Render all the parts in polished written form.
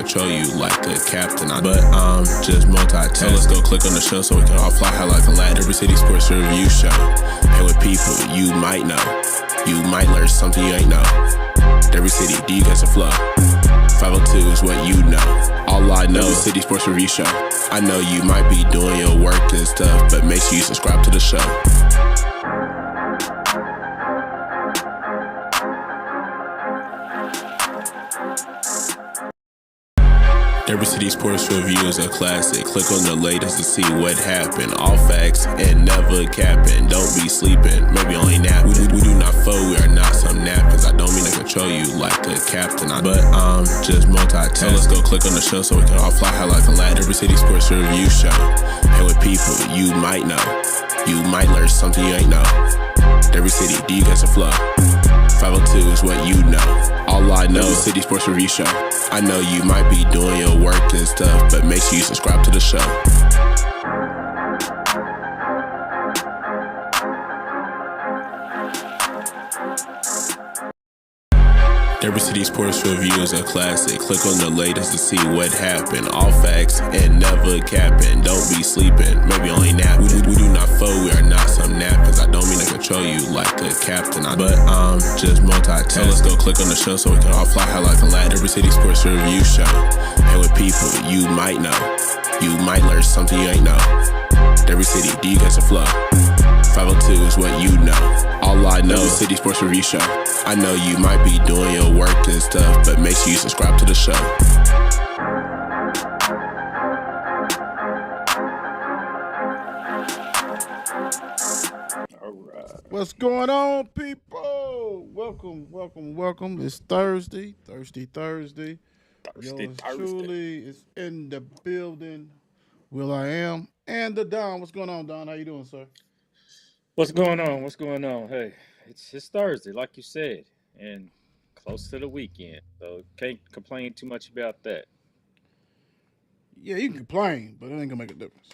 control you like a captain. But I'm just multitasking. So let's go click on the show so we can all fly high like a lad. Every City Sports Review Show. And with people you might know. You might learn something you ain't know. Every city, do you guys a flow? 502 is what you know. All I know is City Sports Review Show. I know you might be doing your work and stuff, but make sure you subscribe to the show. Every City Sports Review is a classic. Click on the latest to see what happened. All facts and never capping. Don't be sleeping, maybe only napping. We do not fold, we are not some napkins. I don't mean to control you like a captain. But I'm just multitasking. So let's go click on the show so we can all fly high like a lad. Every City Sports Review Show. And with people you might know. You might learn something you ain't know. Every city, do you guys a flow? 502 is what you know. All I know is City Sports Review Show. I know you might be doing your work and stuff, but make sure you subscribe to the show. Every City Sports Review is a classic. Click on the latest to see what happened. All facts and never capping. Don't be sleeping, maybe only napping. We do not fold, we are not some napkins. I don't mean to control you like a captain. But I'm just multitasking. So let's go click on the show so we can all fly high like a lad. Every City Sports Review Show. And with people you might know. You might learn something you ain't know. Every city, do you guys a flow? 502 is what you know. All I know is City Sports Review Show. I know you might be doing your work and stuff, but make sure you subscribe to the show. All right. What's going on, people? Welcome. It's Thursday. Thursday. Truly is in the building. Will I am and the Don. What's going on, Don? How you doing, sir? What's going on? Hey, it's Thursday, like you said, and close to the weekend, so can't complain too much about that. Yeah, you can complain, but it ain't gonna make a difference.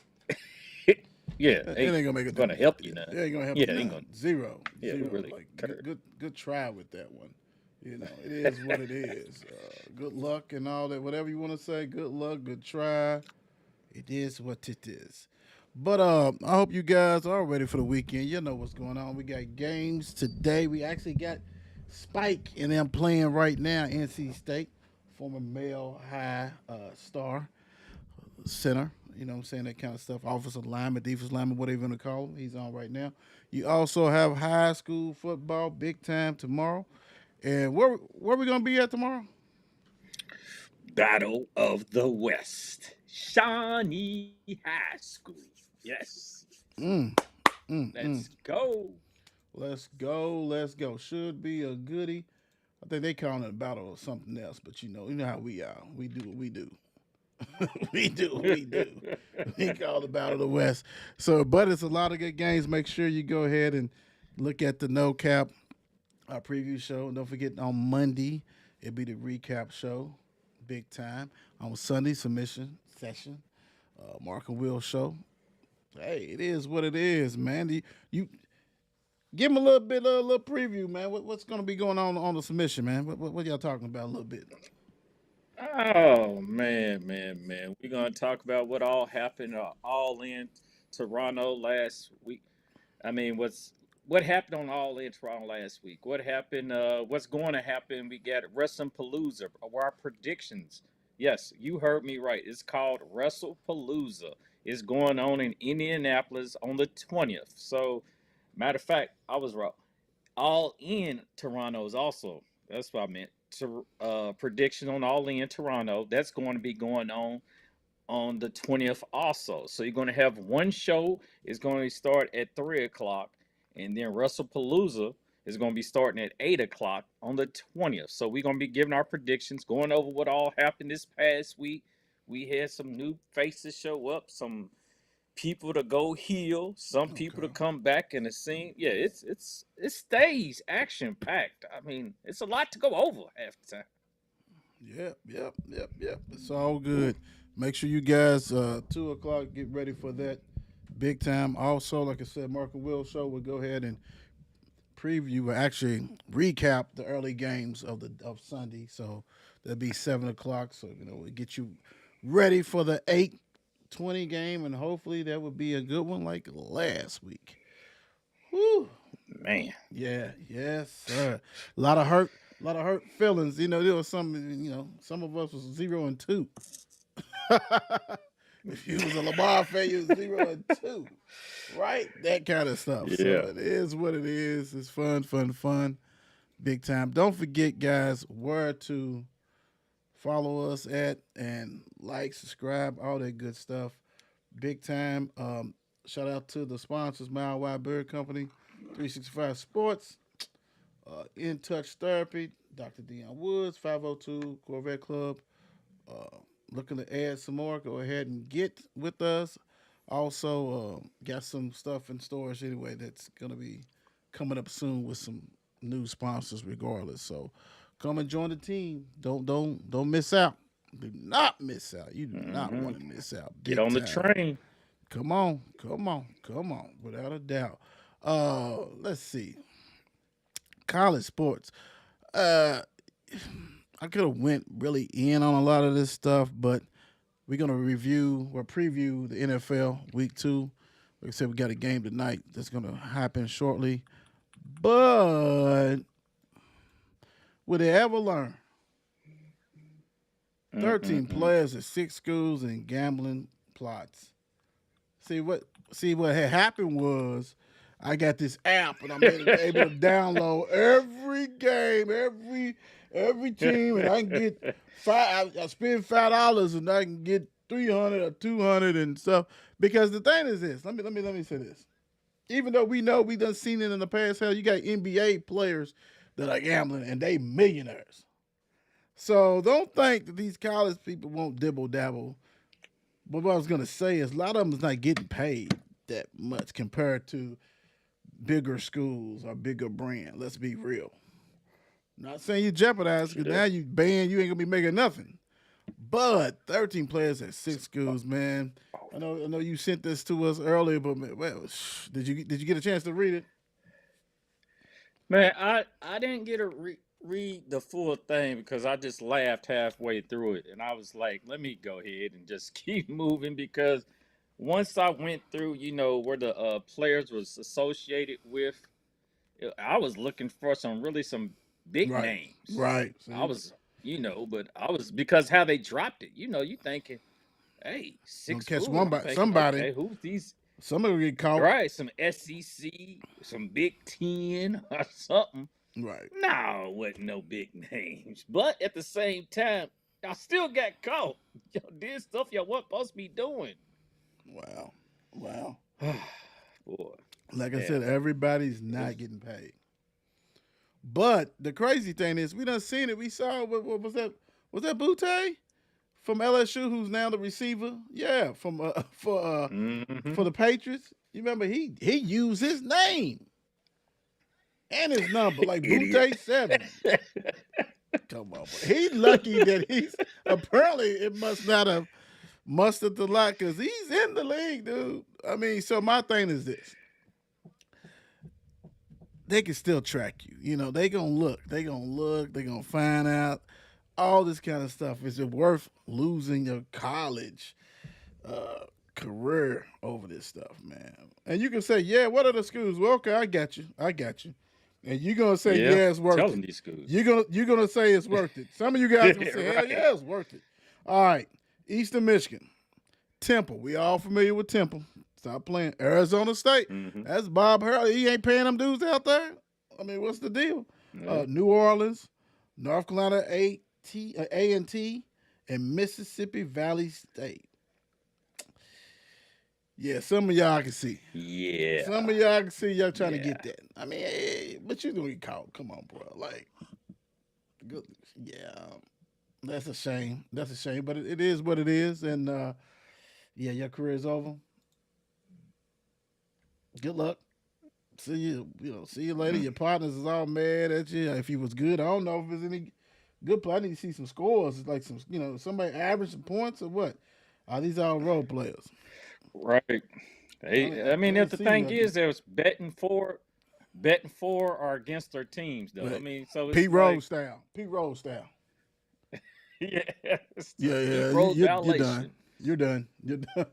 Yeah, It ain't gonna make a difference. gonna help you now. It ain't gonna help Yeah, you. it ain't None. gonna- Zero. Yeah, Zero. really Like, cared. good try with that one. You know, it is what it is. Good luck and all that. Whatever you want to say. Good luck. Good try. It is what it is. But I hope you guys are ready for the weekend. You know what's going on. We got games today. We actually got Spike and them playing right now. NC State, former Male High star center. You know what I'm saying? That kind of stuff. Offensive lineman, defensive lineman, whatever you want to call him. He's on right now. You also have high school football, big time tomorrow. And where we gonna be at tomorrow? Battle of the West, Shawnee High School. Yes, Mm, mm. let's go. Let's go. Should be a goodie. I think they calling it a battle or something else, but you know how we are. We do what we do. we do what we do. We call it Battle of the West. So, but it's a lot of good games. Make sure you go ahead and look at the No Cap preview show. And don't forget on Monday, it'll be the recap show, big time. On Sunday, submission session, Mark and Will show. Hey, it is what it is, man. You give them a little bit, a little preview, man. What's going to be going on the submission, man? What y'all talking about a little bit? Oh man. We're gonna talk about what all happened all in Toronto last week. I mean, what happened on All In Toronto last week? What happened? What's going to happen? We got WrestlePalooza. Our predictions. Yes, you heard me right. It's called WrestlePalooza. It's going on in Indianapolis on the 20th. So, matter of fact, I was wrong. All in Toronto is also. That's what I meant. To prediction on All In Toronto. That's going to be going on the 20th also. So you're going to have one show is going to start at 3 o'clock, and then WrestlePalooza is going to be starting at 8 o'clock on the 20th. So we're going to be giving our predictions, going over what all happened this past week. We had some new faces show up, some people to go heel, some people to come back in the scene. Yeah, it stays action packed. I mean, it's a lot to go over half the time. Yep. It's all good. Make sure you guys 2 o'clock get ready for that big time. Also, like I said, Mark and Will show will go ahead and preview, or actually recap the early games of Sunday. So that'll be 7 o'clock. So we get you ready for the 8:20 game, and hopefully that would be a good one like last week. Whew. Man. Yeah, yes, sir. A lot of hurt feelings. There was some. Some of us was 0-2. If you was a Lamar fan, you was 0-2, right? That kind of stuff. So Yeah. it is what it is. It's fun, big time. Don't forget, guys, where to follow us at and like, subscribe, all that good stuff. Big time. Shout out to the sponsors, Mile Wide Bird Company, 365 Sports, In Touch Therapy, Dr. Deion Woods, 502 Corvette Club. Looking to add some more, go ahead and get with us. Also, got some stuff in storage anyway that's going to be coming up soon with some new sponsors regardless. So come and join the team. Don't miss out. Do not miss out. You do not want to miss out. Get on the train. Come on. Without a doubt. Let's see. College sports. I could have went really in on a lot of this stuff, but we're gonna preview the NFL Week 2. Like I said, we got a game tonight that's gonna happen shortly. But will they ever learn? 13 players at 6 schools and gambling plots. See what had happened was I got this app and I'm able to download every game, every team, and I can get I spend $5 and I can get 300 or 200 and stuff. Because the thing is this, let me say this. Even though we know we done seen it in the past, hell, you got NBA players that are gambling and they millionaires. So don't think that these college people won't dibble dabble. But what I was gonna say is a lot of them is not getting paid that much compared to bigger schools or bigger brand. Let's be real. Not saying you jeopardize because now you banned, you ain't gonna be making nothing. But 13 players at 6 schools, man. I know you sent this to us earlier, but man, did you get a chance to read it? Man, I didn't get to read the full thing because I just laughed halfway through it, and I was like, let me go ahead and just keep moving because once I went through, where the players was associated with, I was looking for some big names. Right. I was, but I was because how they dropped it. You thinking, hey, 6 catch schools. one I'm by thinking, somebody. Okay, who's these? Somebody get caught. Right, some SEC, some Big Ten or something. Right. No, it wasn't no big names. But at the same time, y'all still got caught. Y'all did stuff y'all weren't supposed to be doing. Wow. Boy. Like I said, everybody's not getting paid. But the crazy thing is, we done seen it. We saw what was that? Was that Butte from LSU, who's now the receiver? Yeah, from for the Patriots. You remember he used his name and his number like Butte 7. Come on, boy. He's lucky that he's apparently it must not have mustered the lot because he's in the league, dude. I mean, so my thing is this. They can still track you. They gonna look. They gonna find out all this kind of stuff. Is it worth losing your college career over this stuff, man? And you can say, yeah, what are the schools? Well, okay, I got you. And you're gonna say, yeah, it's worth telling it. These schools. You're gonna say it's worth it. Some of you guys gonna say, hell yeah, it's worth it. All right, Eastern Michigan, Temple. We all familiar with Temple. Stop playing. Arizona State. That's Bob Hurley. He ain't paying them dudes out there. I mean, what's the deal? New Orleans, North Carolina A&T, and Mississippi Valley State. Yeah, some of y'all can see. Yeah. Some of y'all can see y'all trying to get that. I mean, hey, but you're going to get caught. Come on, bro. Like, good. Yeah. That's a shame. But it is what it is. And, yeah, your career is over. Good luck. See you later. Your partners is all mad at you. If he was good, I don't know if there's any good play. I need to see some scores. Like somebody average some points or what? Are these all role players? Right. The thing is, there was betting for betting for or against their teams, though. I Like mean, so it's Pete like, Rose style. Pete Rose style. yeah, it's the Yeah, Pete yeah. Rose You're done. violation. You're done. You're done.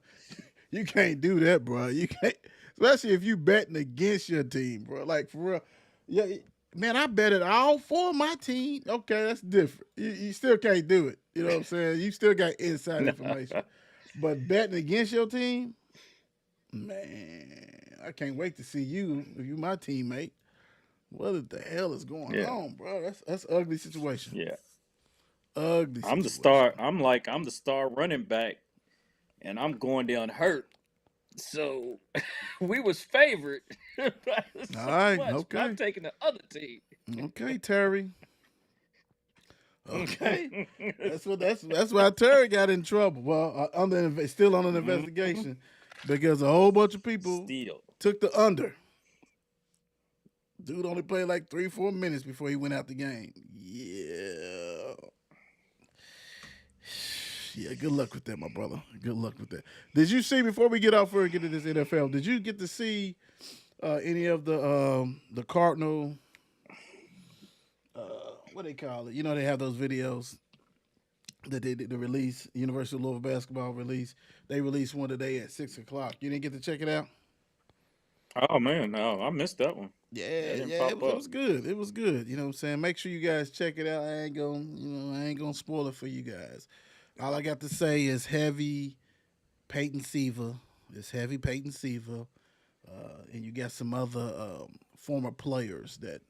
You can't do that, bro. You can't, especially if you betting against your team, bro. Like for real. Yeah, man, I betted all four of my team. Okay, that's different. You still can't do it. You know what I'm saying? You still got inside information. But betting against your team, man, I can't wait to see you if you my teammate. What the hell is going Yeah, on, bro? That's ugly situation. yeah. Ugly I'm the situation. star. I'm the star running back, and I'm going down hurt. So we was favored by All so right, much. But I'm okay. taking the other team. Okay, Terry. Okay. That's why Terry got in trouble. Well, still under investigation because a whole bunch of people Steal. took the under. Dude only played like 3-4 minutes before he went out the game. Yeah. Yeah, good luck with that, my brother. Good luck with that. Did you see, before we get off here and get to this NFL, did you get to see any of the Cardinal, what they call it? You know, they have those videos that they did the release, University of Louisville basketball release. They released one today at 6 o'clock. You didn't get to check it out? Oh man, no, I missed that one. Yeah, That didn't yeah, pop it up. was good. It was good. You know what I'm saying? Make sure you guys check it out. I ain't gonna spoil it for you guys. All I got to say is heavy Peyton Seaver. It's heavy Peyton Seaver. And you got some other former players that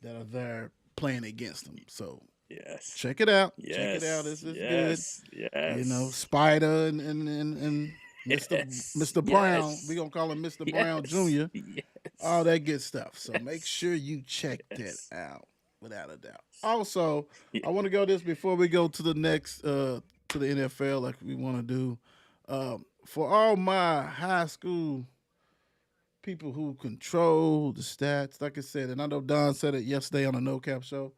are there playing against them. So Yes, check it out. Check it out. yes, It's good. yes, You know, yes, Spider and yes, Mr. Brown. yes, We gonna call him Mr. Brown Jr. yes, All that good stuff. So make yes, sure you check that yes, out without a doubt. Also, yeah. I want to go this before we go to the next to the NFL like we want to do. For all my high school people who control the stats, like I said, and I know Don said it yesterday on the No Cap show.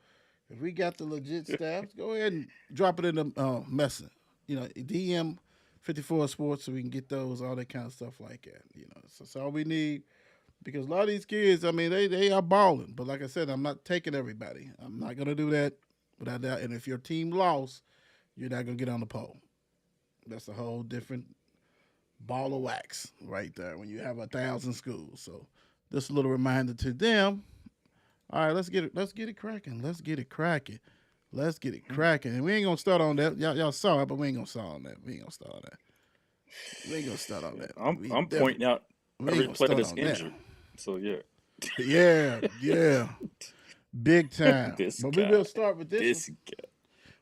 If we got the legit stats, go ahead and drop it in the message. You know, DM 54 Sports so we can get those, all that kind of stuff like that. You know, so that's all we need. Because a lot of these kids, I mean, they are balling. But like I said, I'm not taking everybody. I'm not gonna do that without that. And if your team lost, you're not gonna get on the pole. That's a whole different ball of wax right there when you have 1,000 schools. So just a little reminder to them. All right, let's get it cracking. Let's get it cracking. Let's get it cracking. And we ain't gonna start on that. Y'all saw it, but we ain't gonna start on that. We ain't gonna start on that. We ain't gonna start on that. I'm pointing out We ain't every gonna player start that's on that. injured. So yeah, Yeah. Big time. this But we guy, will start with this this one. guy.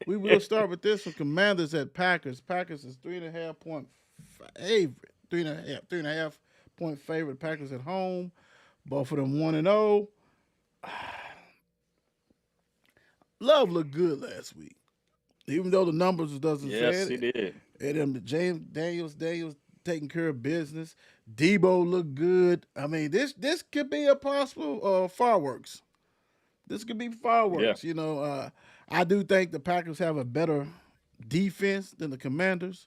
We will start with this one. Commanders at Packers. Packers is 3.5 point favorite. 3.5 point favorite. Packers at home. Both of them 1-0. Love looked good last week. Even though the numbers doesn't say Yes, he it. did. And them James Daniels taking care of business. Debo looked good. I mean, this could be a possible fireworks. This could be Yeah, fireworks. You know, I do think the Packers have a better defense than the Commanders,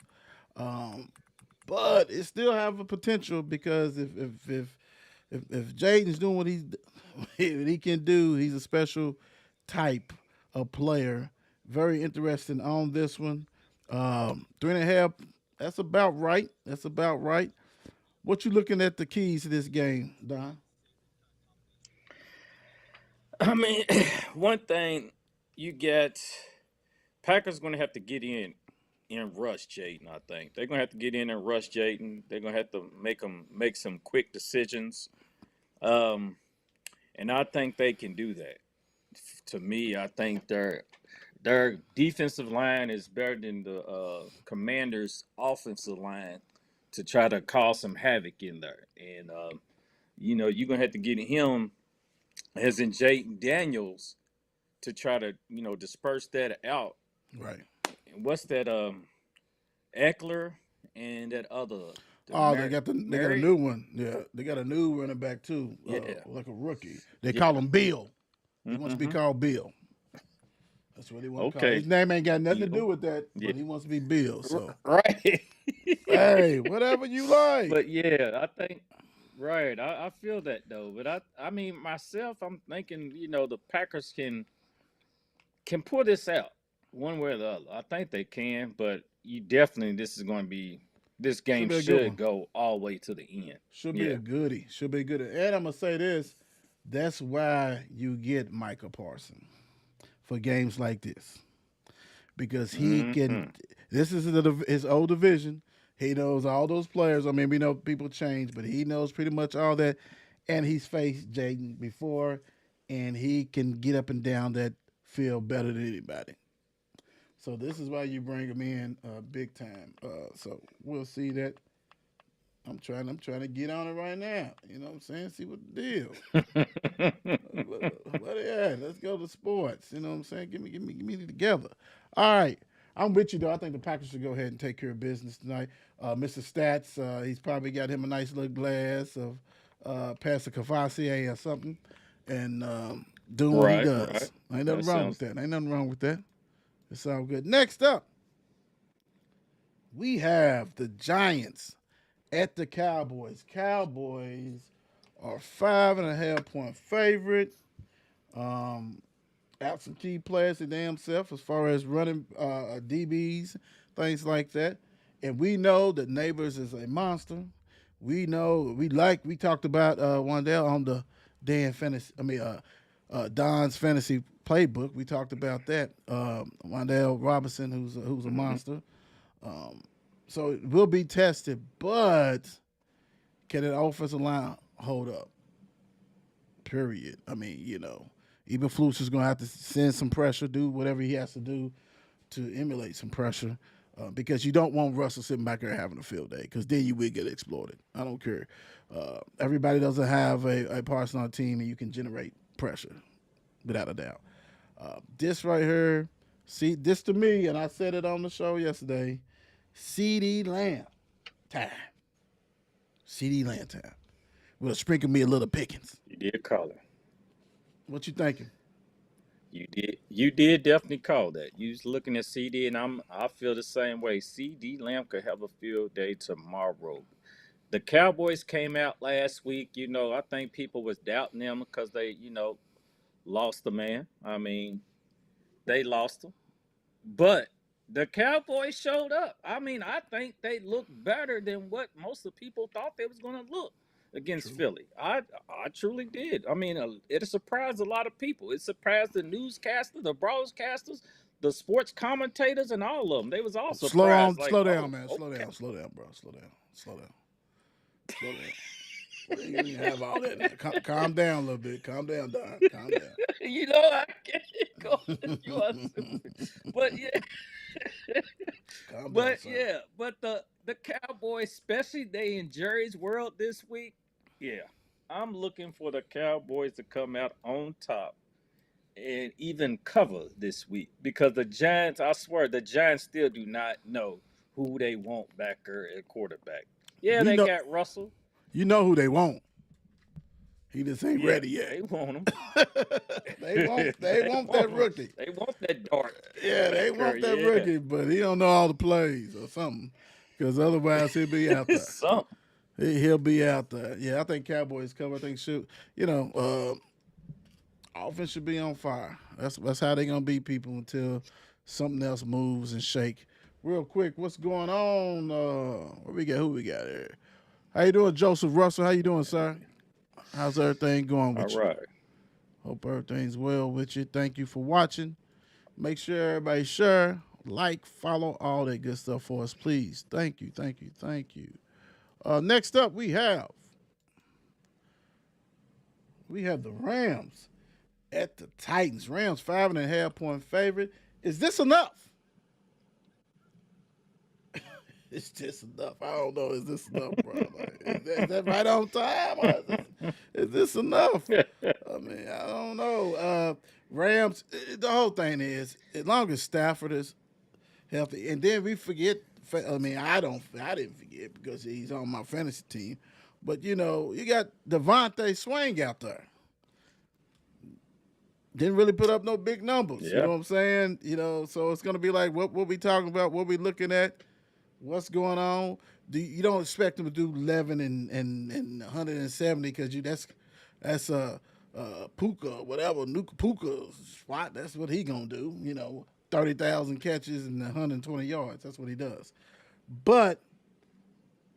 but it still have a potential because if Jaden's doing what he can do, he's a special type of player. Very interesting on this one. 3.5. That's about right. That's about right. What you looking at the keys to this game, Don? I mean, one thing you get, Packers going to have to get in and rush Jaden. I think they're going to have to get in and rush Jaden. They're going to have to make some quick decisions, and I think they can do that. To me, I think their defensive line is better than the Commanders' offensive line to try to cause some havoc in there. And you know, you're going to have to get him, as in Jaden Daniels, to try to, you know, disperse that out. Right. And what's that? Eckler and that other. Oh, they got a Mary. new one. Yeah, they got a new running back too, Yeah. like a rookie. They Yeah. call him Bill. He wants to be Mhm. called Bill. That's what he wants to call. Okay. His name ain't got nothing to Yeah. do with that, Yeah. but he wants to be Bill. So Right. hey, whatever you like. But yeah, I think right. I feel that though, but I mean myself, I'm thinking the Packers can pull this out one way or the other. I think they can, but you definitely this Should game be a good should one. go all the way to the end. Should be Yeah. a goodie. Should be a goodie. And I'm gonna say this: that's why you get Micah Parsons for games like this because he Hmm. can. This is his old division. He knows all those players. I mean, we know people change, but he knows pretty much all that. And he's faced Jaden before, and he can get up and down that field better than anybody. So this is why you bring him in big time. So we'll see that. I'm trying to get on it right now. You know what I'm saying? See what the deal. What yeah, let's go to sports. You know what I'm saying? Give me together. All right. I'm with you though. I think the Packers should go ahead and take care of business tonight. Mr. Stats, he's probably got him a nice little glass of Pastor Cavassier or something, and doing what he Right, right. does. Ain't nothing That wrong with sounds that. Ain't nothing wrong with that. It's all good. Next up, we have the Giants at the Cowboys. Cowboys are 5.5 point favorite. Um, Absentee players the damn self as far as running DBs, things like that. And we know that Neighbors is a monster. We know we talked about one day on the Dan fantasy. Don's fantasy playbook. We talked about that. Wandale Robinson, who's a hmm monster. Um, so it will be tested, but can an offensive line hold up? Period. I mean, even Flus is going to have to send some pressure, do whatever he has to do to emulate some pressure, because you don't want Russell sitting back there having a field day, because then you will get exploited. I don't care. Everybody doesn't have a person on the team, and you can generate pressure without a doubt. This right here, see, this to me, and I said it on the show yesterday, CD Lamb time. CD Lamb time. Will sprinkle me a little Pickens. You did call it. What you thinking? You did definitely call that. You was looking at CD, and I feel the same way. CD Lamb could have a field day tomorrow. The Cowboys came out last week. I think people was doubting them because they lost the man. I mean, they lost him. But the Cowboys showed up. I mean, I think they looked better than what most of the people thought they was going to look against True. Philly. I truly did. I mean, it surprised a lot of people. It surprised the newscasters, the broadcasters, the sports commentators, and all of them. They was all Slow surprised. on, Like, slow down, oh, man. Slow okay. down, slow down, bro. Slow down, slow down, slow down. You have all that. Now. Calm down a little bit. Calm down, Don. Calm I can't go. You are stupid. But yeah, calm down, but sir. yeah, but the Cowboys, especially they in Jerry's world this week. Yeah, I'm looking for the Cowboys to come out on top and even cover this week because the Giants. I swear, the Giants still do not know who they want back there at quarterback. Yeah, We they know, got Russell. who they want. He just ain't Yeah, ready yet. they want him. They They want want that him. rookie. They want that dart Yeah, they back there. want that Yeah, rookie, but he don't know all the plays or something. Because otherwise he'll be out there. something. He'll be out there. Yeah, I think Cowboys cover. I think shoot. Offense should be on fire. That's how they gonna beat people until something else moves and shake. Real quick, what's going on? What we got? Who we got here? How you doing, Joseph Russell? How you doing, sir? How's everything going All with you? right. Hope everything's well with you. Thank you for watching. Make sure everybody share, like, follow, all that good stuff for us, please. Thank you, thank you, thank you. Next up, we have the Rams at the Titans. Rams 5.5 point favorite. Is this enough? Is this enough? I don't know. Is this enough, bro? Like, is that right on time? Or is this enough? I mean, I don't know. Rams. The whole thing is, as long as Stafford is healthy, and then we forget. I mean, I didn't forget because he's on my fantasy team. But you got Devontae Swing out there. Didn't really put up no big numbers. You Yeah. know what I'm saying? So it's gonna be like what we talking about, what we looking at, what's going on. You don't expect them to do 11 and 170 because that's Puka, whatever, Nuka Puka's spot. That's what he gonna do. 30,000 catches and 120 yards. That's what he does. But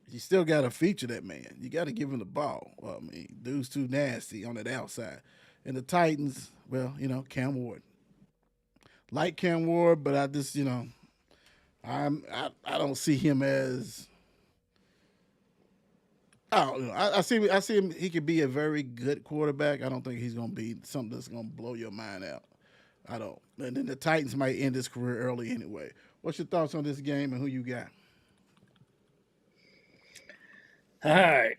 you still got to feature that man. You got to give him the ball. Well, I mean, dude's too nasty on that outside. And the Titans, well, Cam Ward. Like Cam Ward, but I just, I don't see him as. I don't know. I see him. He could be a very good quarterback. I don't think he's gonna be something that's gonna blow your mind out. I don't. And then the Titans might end his career early anyway. What's your thoughts on this game and who you got? All right.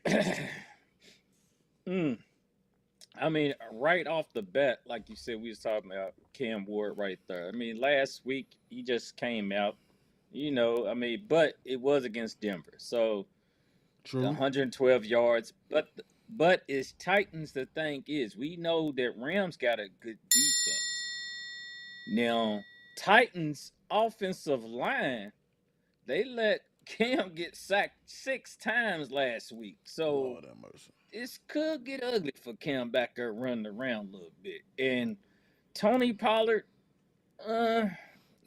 I mean, right off the bat, like you said, we was talking about Cam Ward right there. I mean, last week he just came out, but it was against Denver. So the True. 112 yards. But as Titans, the thing is, we know that Rams got a good defense. Now, Titans offensive line, they let Cam get sacked 6 times last week. So Lord have mercy. this could get ugly for Cam back there running around a little bit. And Tony Pollard, You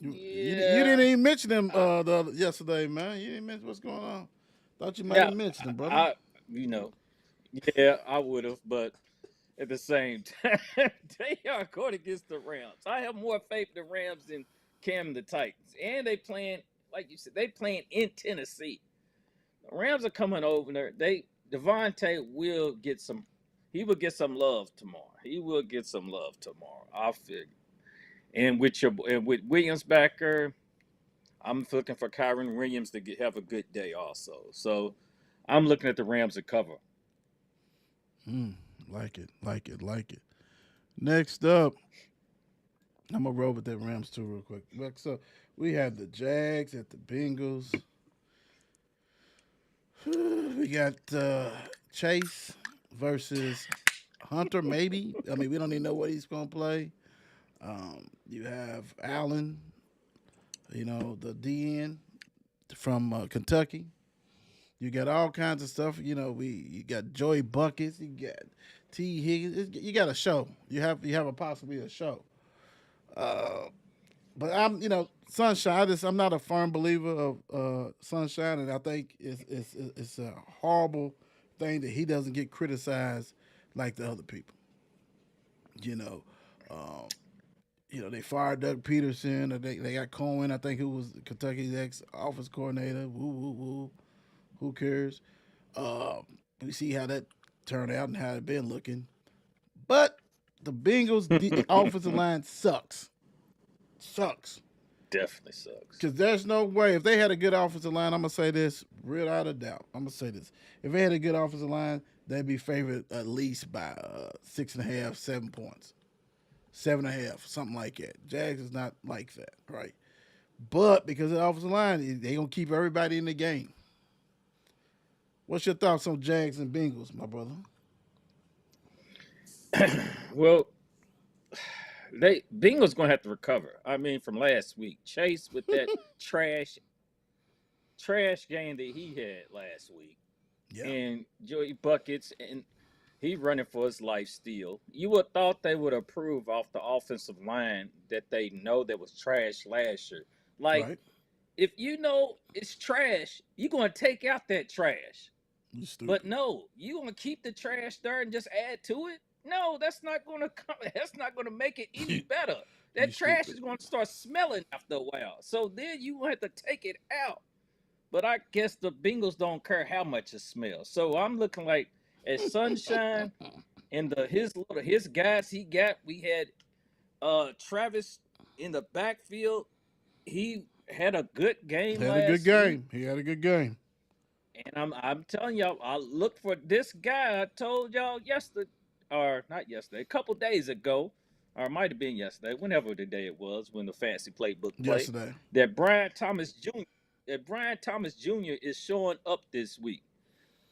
yeah. didn't even mention him yesterday, man. You didn't mention what's going on. Thought you might Yeah, have mentioned him, brother. I would have, but at the same time, they are going against the Rams. I have more faith in the Rams than Cam and the Titans. And they playing, like you said, they playing in Tennessee. The Rams are coming over there. Devontae will get some love tomorrow. He will get some love tomorrow. I figure. And with Williams back there, I'm looking for Kyron Williams to have a good day also. So I'm looking at the Rams to cover. Like it. Next up, I'm gonna roll with that Rams too real quick. So we have the Jags at the Bengals. We got Chase versus Hunter, maybe. I mean, we don't even know what he's gonna play. You have Allen, the DN from Kentucky. You got all kinds of stuff. You got Joey Buckets. You got T. Higgins. You got a show. You have possibly a show. But I'm, Sunshine. I'm not a firm believer of Sunshine, and I think it's a horrible thing that he doesn't get criticized like the other people. They fired Doug Peterson, or they got Cohen, I think, who was Kentucky's ex-offense coordinator. Woo, woo, woo. Who cares? We see how that turned out and how it been looking. But the Bengals' offensive line sucks. Definitely sucks. Because there's no way. If they had a good offensive line, I'm going to say this without a doubt. I'm going to say this. If they had a good offensive line, they'd be favored at least by 6.5, 7 points. 7.5, something like that. Jags is not like that, right? But because of the offensive line, they're going to keep everybody in the game. What's your thoughts on Jags and Bengals, my brother? Well, Bengals going to have to recover. I mean, from last week. Chase with that trash game that he had last week. Yeah. And Joey Buckets, and he running for his life still. You would have thought they would approve off the offensive line that they know that was trash last year. Like, right. If you know it's trash, you're going to take out that trash. You stupid. But no, you going to keep the trash there and just add to it? No, that's not going to come. That's not going to make it any better. That trash is going to start smelling after a while. So then you have to take it out. But I guess the Bengals don't care how much it smells. So I'm looking like at Sunshine and his guys he got. We had Travis in the backfield. He had a good game. He had a good game. And I'm telling y'all, I look for this guy. I told y'all yesterday, or not yesterday, a couple days ago, or it might have been yesterday, whenever the day it was, when the fancy playbook played. Yesterday. That Brian Thomas Jr. is showing up this week.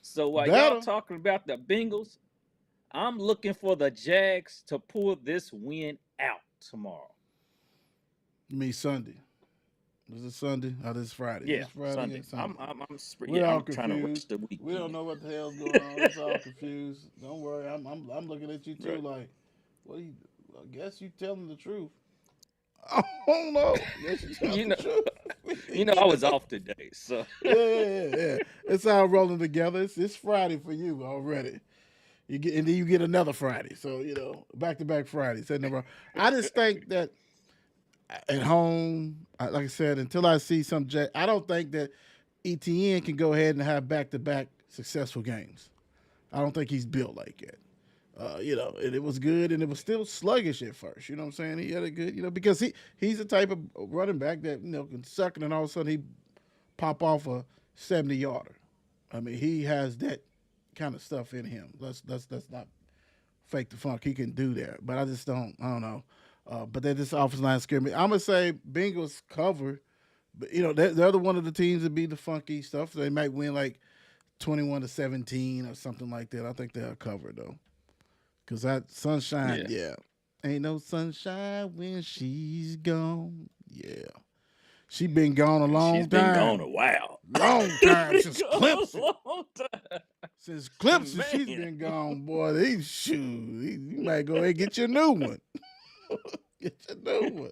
So while y'all talking about the Bengals, I'm looking for the Jags to pull this win out tomorrow. You mean Sunday? Is it Sunday? Oh, this is Friday. Yeah, This Friday. Sunday. Yeah, Sunday. We're Yeah, all I'm trying to rush confused. the We don't weekend. know what the hell's going on. It's all confused. Don't worry. I'm looking at you too. Right. Like, what? I guess you telling the truth. I don't know. Yes, you tell You the know, truth. I was off today, so Yeah. It's all rolling together. It's Friday for you already. And then you get another Friday. So back to back Fridays. I just think that at home, like I said, until I see some, I don't think that ETN can go ahead and have back to back successful games. I don't think he's built like that. And it was good, and it was still sluggish at first. You know what I'm saying? He had a good, because he's the type of running back that can suck it, and all of a sudden he pop off a 70-yarder. I mean, he has that kind of stuff in him. Let's not fake the funk. He can do that, but I don't know. But they're just offensive line scared me. I'm gonna say Bengals cover, but they're the one of the teams that beat the funky stuff. So they might win like 21-17 or something like that. I think they'll cover though. Cause that sunshine, yeah. Ain't no sunshine when she's gone. Yeah. She been gone a long time. She's been gone a while. Long time since Clemson. Long time. Since Clemson, Man. she's been gone, boy. You might go ahead and get your new one. Get your new one.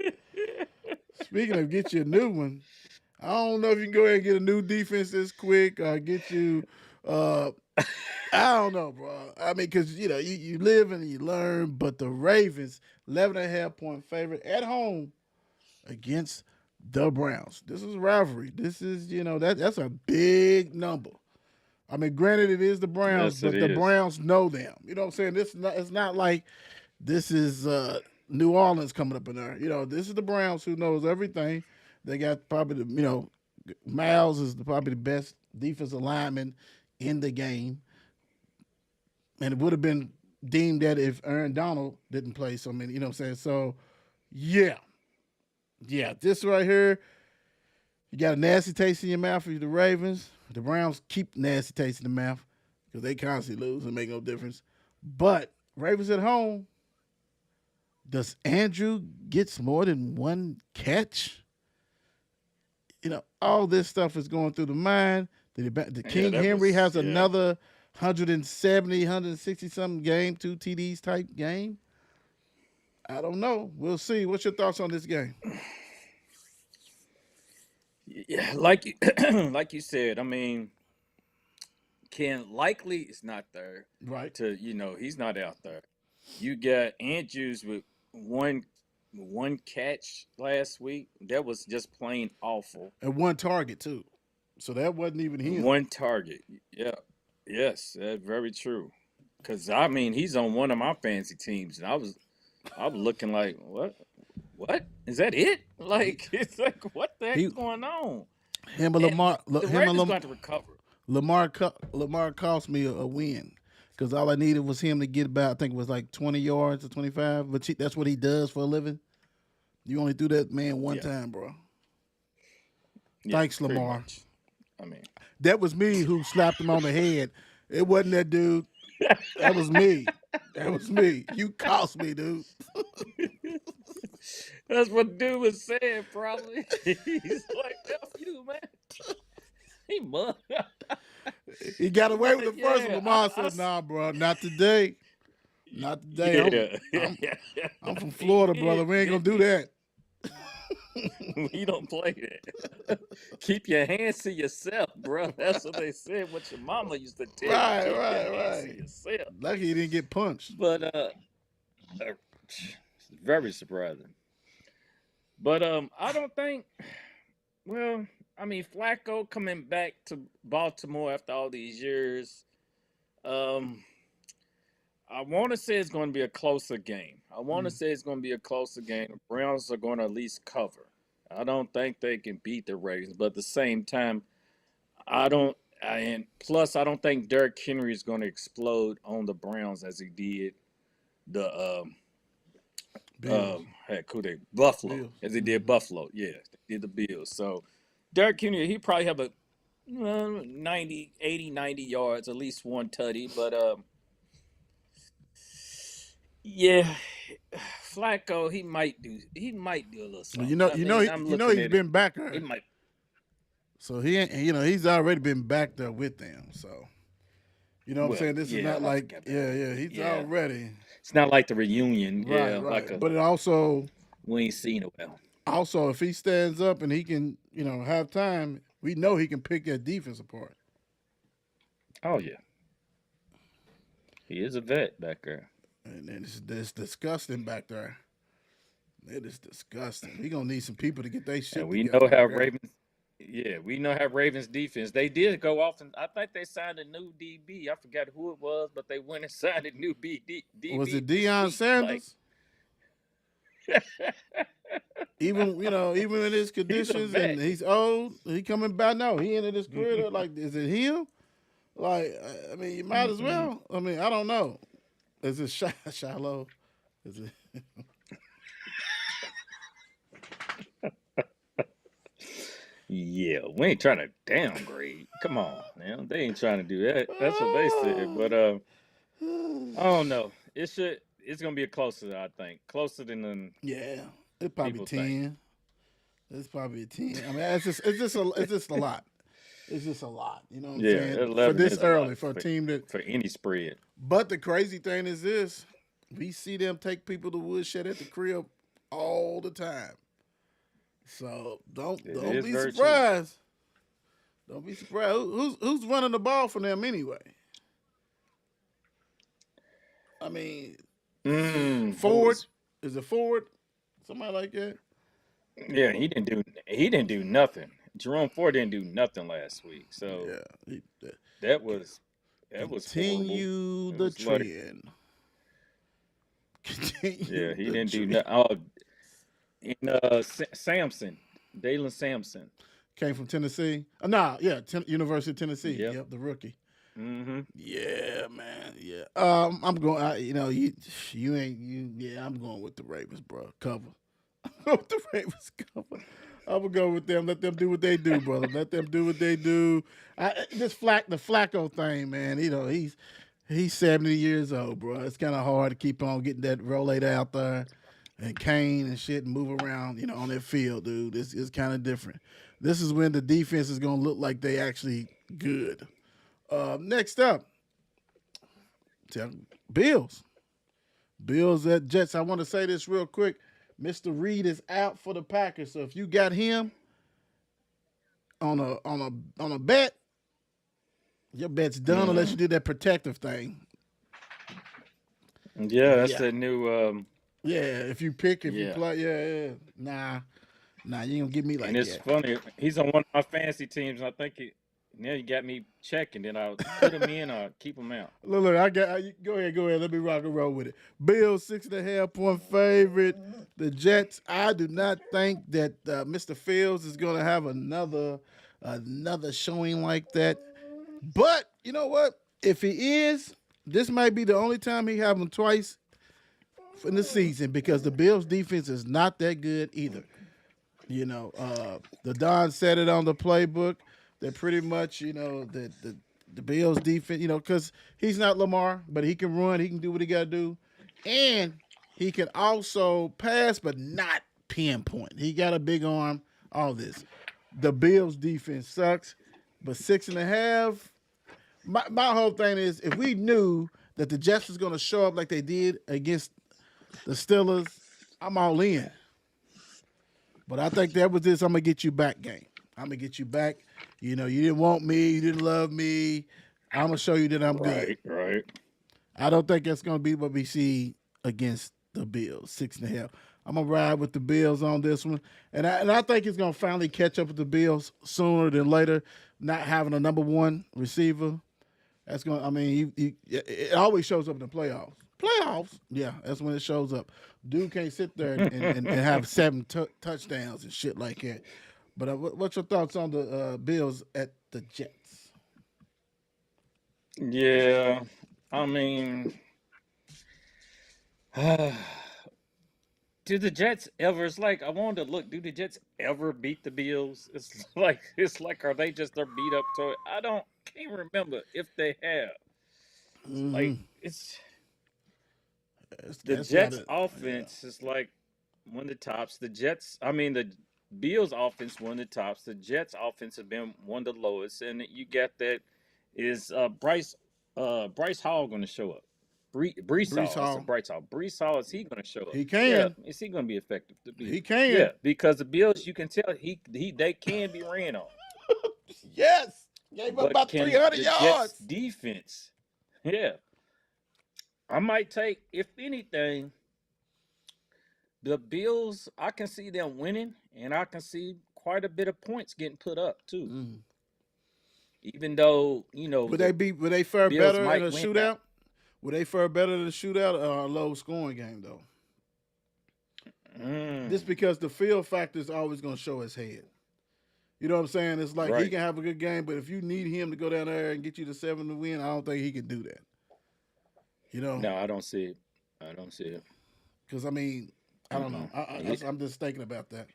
Speaking of get your new one, I don't know if you can go ahead and get a new defense this quick or get you I don't know, bro. I mean, because, you live and you learn, but the Ravens, 11.5-point favorite at home against the Browns. This is a rivalry. This is, that's a big number. I mean, granted, it is the Browns, Yes, but the Browns know them. You know what I'm saying? It's not like this is New Orleans coming up in there. This is the Browns who knows everything. They got probably Miles is probably the best defensive lineman in the game. And it would have been deemed that if Aaron Donald didn't play so many, you know what I'm saying? So, yeah. Yeah, this right here, you got a nasty taste in your mouth for the Ravens. The Browns keep nasty taste in the mouth because they constantly lose and make no difference. But Ravens at home, does Andrew gets more than one catch? All this stuff is going through the mind. The King Henry has another 170, 160-something game, 2 TDs type game. I don't know. We'll see. What's your thoughts on this game? Yeah, like you said, I mean, Ken likely is not there. Right. He's not out there. You got Andrews with one catch last week. That was just plain awful. And one target too. So that wasn't even him. One target. Yeah. Yes, that's very true. Because, I mean, he's on one of my fantasy teams, and I was looking like, what? What? Is that it? Like, it's like, what the heck is going on? Him and Lamar. The Ravens got to recover. Lamar cost me a win because all I needed was him to get about, I think it was like 20 yards or 25. But that's what he does for a living. You only do that man one time, bro. Yeah, Thanks, Lamar. much. I mean, that was me who slapped him on the head. It wasn't that dude. That was me. That was me. You cost me, dude. That's what dude was saying, probably. He's like, F you, man. He must. He got away with the first one. Lamar said, nah, bro, not today. Not today. I'm from Florida, brother. We ain't going to do that. We don't play that. Keep your hands to yourself, bro. That's what they said. What your mama used to tell you. Right. Lucky he didn't get punched. But very surprising. But I don't think. Well, I mean, Flacco coming back to Baltimore after all these years. I want to say it's going to be a closer game. The Browns are going to at least cover. I don't think they can beat the Ravens, but at the same time, I don't think Derrick Henry is going to explode on the Browns as he did the Buffalo. Bills. As he did Buffalo. Yeah, they did the Bills. So Derrick Henry, he probably have a 90 yards, at least one tutty, but yeah, Flacco, he might do a little Well, something. I mean, I'm looking he's at it. been back He there, might. so he ain't. He's already been back there with them. So you know what I'm Well, saying. This is yeah, not I like, forgot that. yeah. He's Yeah, already it's not like the reunion. right, Yeah, like right. a But it also, we ain't seen it well. if he stands up and he can, have time, we know he can pick that defense apart. Oh yeah, he is a vet back there. And it's disgusting back there. It is disgusting. We gonna need some people to get their And shit we together know how back there. Ravens. Yeah, we know how Ravens defense. They did go off, and I think they signed a new DB. I forgot who it was, but they went and signed a new Was DB it this Deion week. Like, Sanders? Even in his he's a conditions and vet. he's old, he coming back now. He ended his career like, is it him? Like, I mean, you might as Mm-mm. well. I mean, I don't know. Is it Shiloh? Is it? Yeah, we ain't trying to downgrade. Come on, now they ain't trying to do that. That's what they said. But I don't know. It's gonna be a closer. I think closer than Yeah, it's probably people think. 10. It's probably a 10. I mean, it's just a lot. It's just a lot. You know what I'm Yeah, saying? For 11 this is a early, lot for a team that. for any spread. But the crazy thing is this: we see them take people to woodshed at the crib all the time. So don't It don't is be very true. surprised. Don't be surprised. Who's running the ball for them anyway? I mean, Who Ford, was? is it Ford? Somebody like that. Yeah, he didn't do nothing. Jerome Ford didn't do nothing last week. So Yeah. that was horrible. Continue It the was like trend. yeah, Continue he the didn't do trend. nothing. Oh, in Samson, Dalen Sampson. Came from Tennessee. University of Tennessee. Yep. Yep, the rookie. Mm-hmm. Yeah, man. Yeah. I'm going. You ain't you. Yeah, I'm going with the Ravens, bro. Cover. I'm going with the Ravens cover. I'm gonna go with them. Let them do what they do, brother. Let them do what they do. The Flacco thing, man. He's 70 years old, bro. It's kind of hard to keep on getting that Rolade out there and Kane and shit and move around, on that field, dude. It's kind of different. This is when the defense is gonna look like they actually good. Next up, Bills. Bills at Jets. I want to say this real quick. Mr. Reed is out for the Packers. So if you got him on a bet, your bet's done unless you Mm-hmm. do that protective thing. Yeah, that's Yeah. the new. Yeah, if you Yeah, play, yeah. Nah, you ain't gonna get me and like it's that. funny. He's on one of my fantasy teams, and I think now you got me checking. Then I'll put him in or keep him out. Look, go ahead. Let me rock and roll with it. Bills 6.5-point favorite. The Jets. I do not think that Mr. Fields is going to have another showing like that. But you know what? If he is, this might be the only time he have him twice in the season because the Bills defense is not that good either. The Don said it on the playbook that pretty much, that the Bills defense, because he's not Lamar, but he can run, he can do what he got to do, and he can also pass, but not pinpoint. He got a big arm. All this. The Bills defense sucks, but 6.5. My whole thing is if we knew that the Jets was going to show up like they did against the Steelers, I'm all in. But I think that was this I'm going to get you back game. I'm going to get you back. You didn't want me. You didn't love me. I'm going to show you that I'm good. Right. I don't think that's going to be what we see against the Bills, 6.5. I'm going to ride with the Bills on this one. And I think it's going to finally catch up with the Bills sooner than later, not having a number one receiver. That's going to, I mean, it always shows up in the playoffs. Playoffs, yeah, that's when it shows up. Dude can't sit there and have 7 touchdowns and shit like that. But what's your thoughts on the Bills at the Jets? Yeah, I mean, do the Jets ever? It's like I wanted to look. Do the Jets ever beat the Bills? It's like are they just their beat up toy? Can't remember if they have. Like Mm-hmm. it's The That's got Jets it. Yeah. offense is like one of the tops. The Bills offense one of the tops. The Jets offense has been one of the lowest, and you got that is Bryce Hall going to show up? Brees Brees Hall. I Hall. said Bryce Hall. Brees Hall, is he going to show up? He Yeah, can. is he going to be effective? To be He can. Yeah, because the Bills, you can tell they can be ran on, Yes. Gave up but about can 300 the Jets yards. defense? Yeah, I might take, if anything, the Bills. I can see them winning, and I can see quite a bit of points getting put up too. Mm. Even though the Would they fare Bills better in a might win out. shootout? Would they fare better in a shootout or a low scoring game though? Just Mm, because the field factor is always going to show his head. You know what I'm saying? It's like he right. can have a good game, but if you need him to go down there and get you the 7 to win, I don't think he can do that. You know, No, I don't see it. I don't see it. because I mean, I don't know. Mm-mm. He- I'm just thinking about that.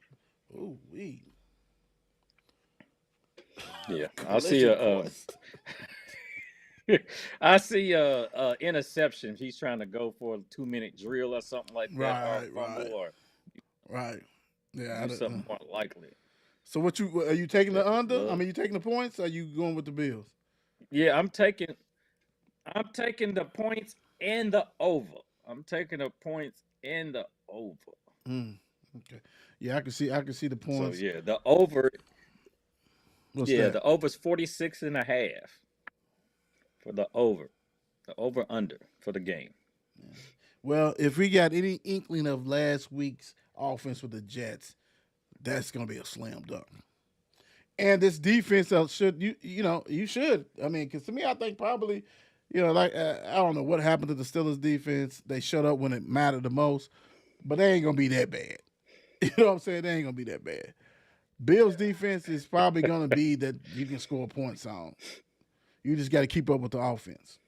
Ooh, wee. yeah, I see Collision a. course. I see a interception. He's trying to go for a 2-minute drill or something like that, or a Right, fumble, right, or right. Yeah. do something more likely. So are you taking the But under? I look, mean, you taking the points? Or are you going with the Bills? yeah, I'm taking the points and the over. I'm taking the points and the over. Mm, okay. Yeah, I can see the So points. yeah, the over. What's Yeah, that? the over's 46 and a half for the over. The over under for the game. Well, if we got any inkling of last week's offense with the Jets, that's going to be a slam dunk. And this defense should you should. I mean, because to me, I think probably, like I don't know what happened to the Steelers defense. They shut up when it mattered the most, but they ain't gonna be that bad. You know what I'm saying? They ain't gonna be that bad. Bills defense is probably gonna be that you can score points on. You just got to keep up with the offense.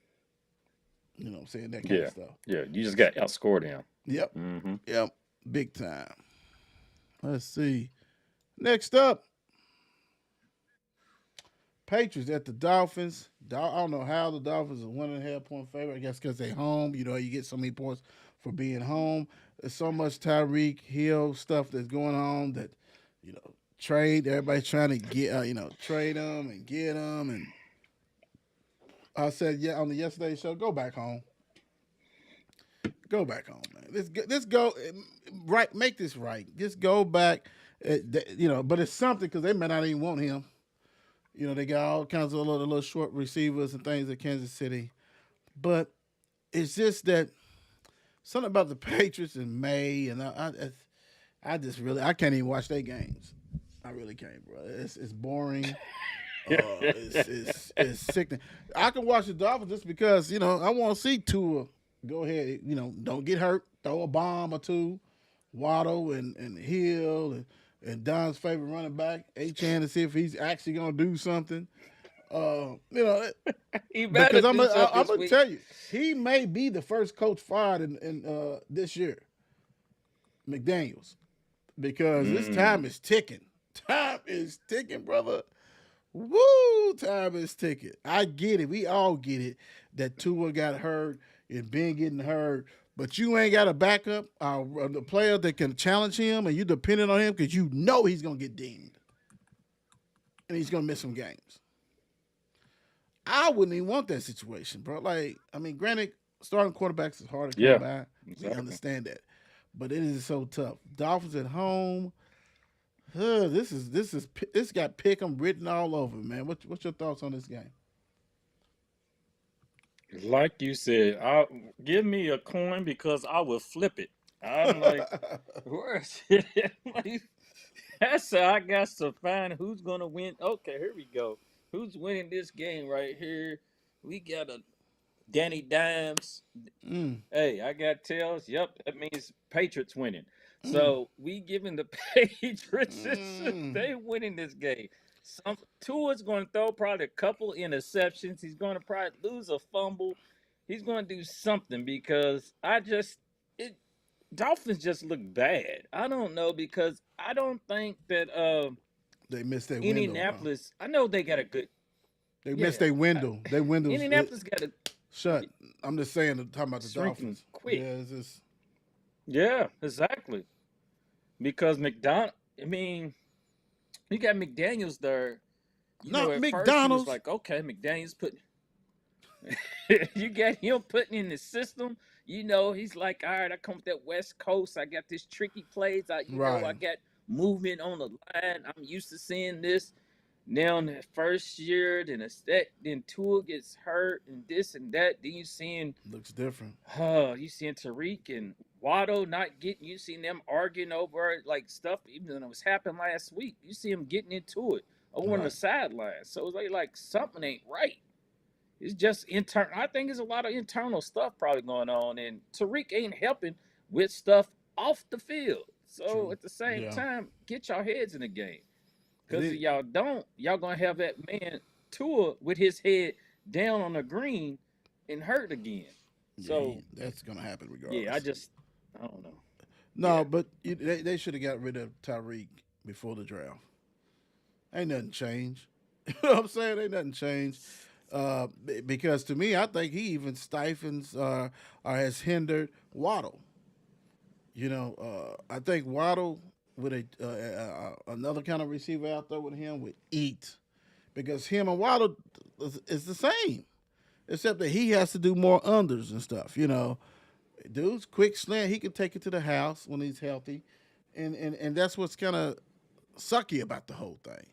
You know what I'm saying? That kind of Yeah, stuff. yeah. You just got outscored him. Yep, Mm-hmm. yep, big time. Let's see. Next up, Patriots at the Dolphins. I don't know how the Dolphins are 1.5 point favorite. I guess because they home. You get so many points for being home. There's so much Tyreek Hill stuff that's going on that trade. Everybody's trying to get trade them and get them. And I said on the yesterday's show, go back home. Go back home, man. Let's go right. Make this right. Just go back. But it's something because they may not even want him. They got all kinds of little short receivers and things at Kansas City. But it's just that something about the Patriots in May, and I just really I can't even watch their games. I really can't, bro. It's boring. It's sickening. I can watch the Dolphins just because I want to see Tua go ahead. Don't get hurt. Throw a bomb or two. Waddle and Hill and Don's favorite running back, Achan, to see if he's actually gonna do something. He better Because I'm do something this gonna week. tell you, he may be the first coach fired in this year, McDaniels, because this time Mm, is ticking. Time is ticking, brother. Woo! Time is ticking. I get it. We all get it that Tua got hurt and Ben getting hurt, but you ain't got a backup, the player that can challenge him, and you depending on him because he's gonna get dinged and he's gonna miss some games. I wouldn't even want that situation, bro. Like, I mean, granted, starting quarterbacks is hard to come yeah, by. We exactly. understand that, but it is so tough. Dolphins at home. This got Pick'em written all over, man. What's your thoughts on this game? Like you said, give me a coin because I will flip it. I'm like, where's it? Like, that's how I got to find who's gonna win. Okay, here we go. Who's winning this game right here? We got a Danny Dimes. mm, Hey, I got tails. Yep, that means Patriots winning. mm, So we giving the Patriots mm. they winning this game. Tua's going to throw probably a couple interceptions. He's going to probably lose a fumble. He's going to do something because Dolphins just look bad. I don't know because I don't think that They missed their window, huh? Indianapolis. I know they got a good They missed yeah. their window. Their windows. Indianapolis got a Shut. I'm just saying, talking about the shrinking Dolphins. quick. Yeah, it's just Yeah, exactly. Because McDonald, I mean, you got McDaniels there. You know, not at first you was McDonald's. like, okay, McDaniels put you got him putting in the system. You know, he's like, all right, I come with that West Coast. I got this tricky plays. I Right. got movement on the line. I'm used to seeing this. Now in the first year, then Tua gets hurt and this and that. Then Looks different. you seeing Tariq and Waddle not getting. You seen them arguing over like stuff. Even when it was happening last week, you see them getting into it over on the Right. sidelines. So it's like something ain't right. It's just internal. I think there's a lot of internal stuff probably going on, and Tariq ain't helping with stuff off the field. So True. at the same Yeah. time, get your heads in the game. It Because if is. y'all don't, y'all gonna have that man Tua with his head down on the green and hurt again. Yeah, So that's gonna happen yeah, regardless. I don't know. No, Yeah, but they should have got rid of Tyreek before the draft. Ain't nothing changed. You know what I'm saying? Ain't nothing changed. Because to me, I think he even stifles or has hindered Waddle. I think Waddle with another kind of receiver out there with him would eat because him and Waddle is the same, except that he has to do more unders and stuff. Dude's quick slant. He can take it to the house when he's healthy, and that's what's kind of sucky about the whole thing.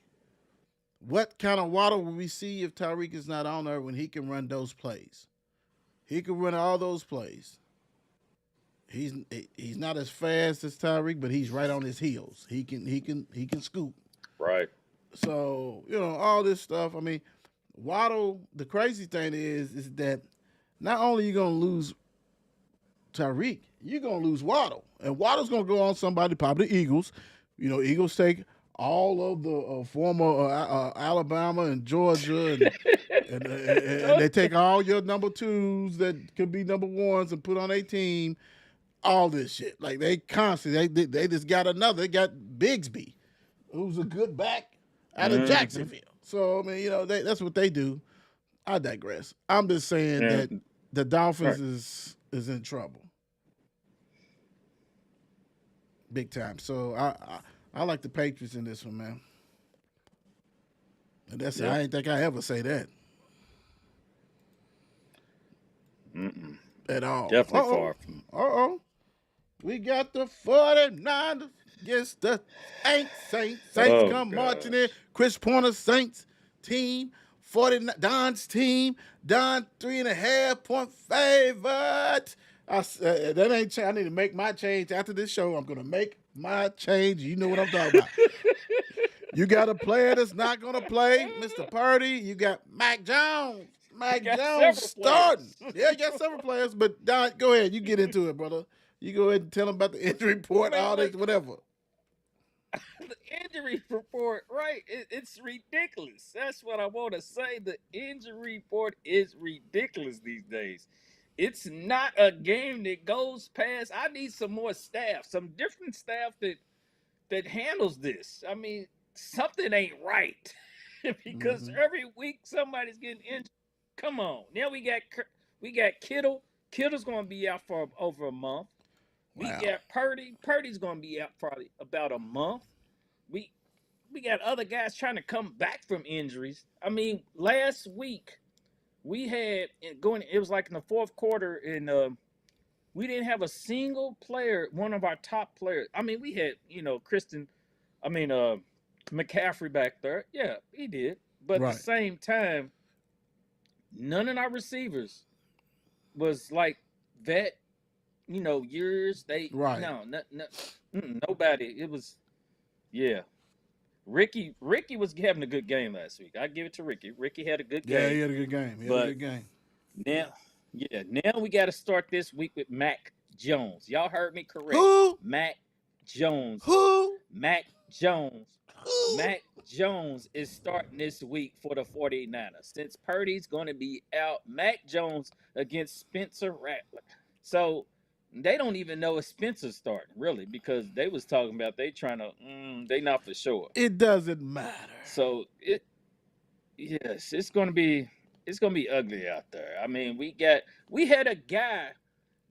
What kind of Waddle will we see if Tyreek is not on there when he can run those plays? He can run all those plays. He's he's not as fast as Tyreek, but he's right on his heels. He can scoop. right. So all this stuff. I mean, Waddle. The crazy thing is that not only you gonna lose Tyreek, you're gonna lose Waddle, and Waddle's gonna go on somebody, probably the Eagles. Eagles take all of the former Alabama and Georgia, and they take all your number twos that could be number ones and put on a team. All this shit, like they constantly, they just got another. They got Bigsby, who's a good back out of Hmm. Jacksonville. So I mean, that's what they do. I digress. I'm just saying that And the Dolphins right. is in trouble, big time. So I like the Patriots in this one, man. And that's Yeah. I ain't think I ever say that Mm-mm. at all. Definitely far from. We got the 49ers against the Saints. Saints Oh come marching in. gosh. Chris Porter Saints team. 49 Don's team. Don 3.5 point favorite. That ain't. I need to make my change after this show. I'm gonna make my change. You know what I'm talking about. You got a player that's not gonna play, Mr. Purdy. You got Mac Jones. You Mac got Jones several starting. players. Yeah, you got several players, but Don, go ahead. You get into it, brother. You go ahead and tell them about the injury report, Wait, all this, wait. whatever. The injury report, right? It's ridiculous. That's what I want to say. The injury report is ridiculous these days. It's not a game that goes past. I need some more staff, some different staff that handles this. I mean, something ain't right because Mm-hmm. every week somebody's getting injured. Come on, now we got Kittle. Kittle's going to be out for over a month. We Wow. got Purdy. Purdy's going to be out probably about a month. We we got other guys trying to come back from injuries. I mean, last week we had going. It was like in the fourth quarter, and we didn't have a single player, one of our top players. I mean, we had Kristen. I mean, McCaffrey back there. Yeah, he did. But at the Right. same time, none of our receivers was like vet. Years they Right. no, nobody. It was yeah. Ricky was having a good game last week. I give it to Ricky. Ricky had a good Yeah, he game, had a good game. He had a but good game. now, yeah, now we got to start this week with Mac Jones. Y'all heard me correct. Who? Mac Jones. Who? Mac Jones. Who? Mac Jones is starting this week for the 49ers. Since Purdy's going to be out, Mac Jones against Spencer Rattler. So they don't even know if Spencer's starting, really, because they was talking about they trying to, they not for sure. It doesn't matter. So yes, it's going to be it's gonna be ugly out there. I mean, we had a guy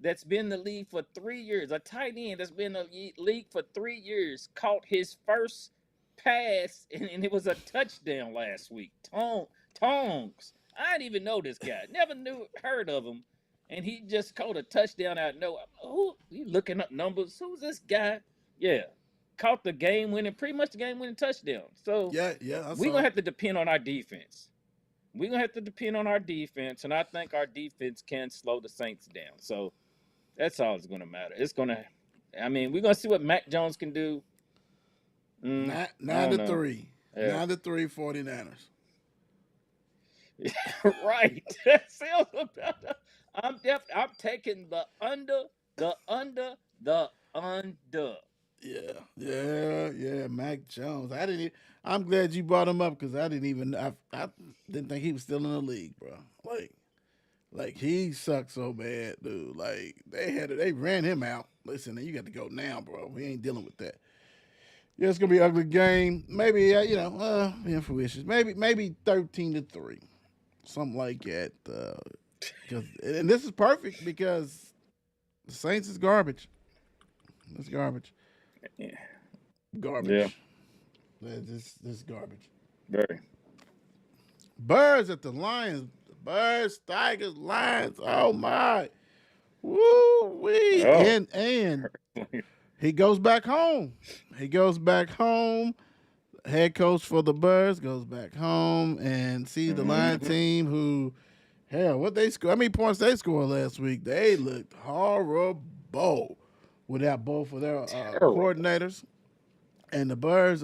that's been in the league for 3 years, a tight end that's been in the league for 3 years, caught his first pass, and it was a touchdown last week. Tongs. I didn't even know this guy. Never heard of him. And he just caught a touchdown out of nowhere. Who you looking up numbers? Who's this guy? Yeah. Caught pretty much the game winning touchdown. So Yeah, we're gonna have to depend on our defense. We're gonna have to depend on our defense, and I think our defense can slow the Saints down. So that's all it's gonna matter. We're gonna see what Mac Jones can do. 9-3. Yeah. 9-3 49ers. Right. That sounds about. I'm taking the under. Yeah. Mac Jones. I'm glad you brought him up because I didn't think he was still in the league, bro. Like he sucks so bad, dude. Like they ran him out. Listen, you got to go now, bro. We ain't dealing with that. Yeah, it's gonna be an ugly game. Maybe in fruition. Maybe 13-3, something like that. And this is perfect because the Saints is garbage. It's garbage. Yeah. Garbage. Yeah. This is garbage. Very. Birds at the Lions. Birds, Tigers, Lions. Oh my. Woo wee. Oh. And he goes back home. Head coach for the Birds goes back home and sees the Lion team who, hell, what they score? How many points they scored last week? They looked horrible without both of their coordinators. And the Birds,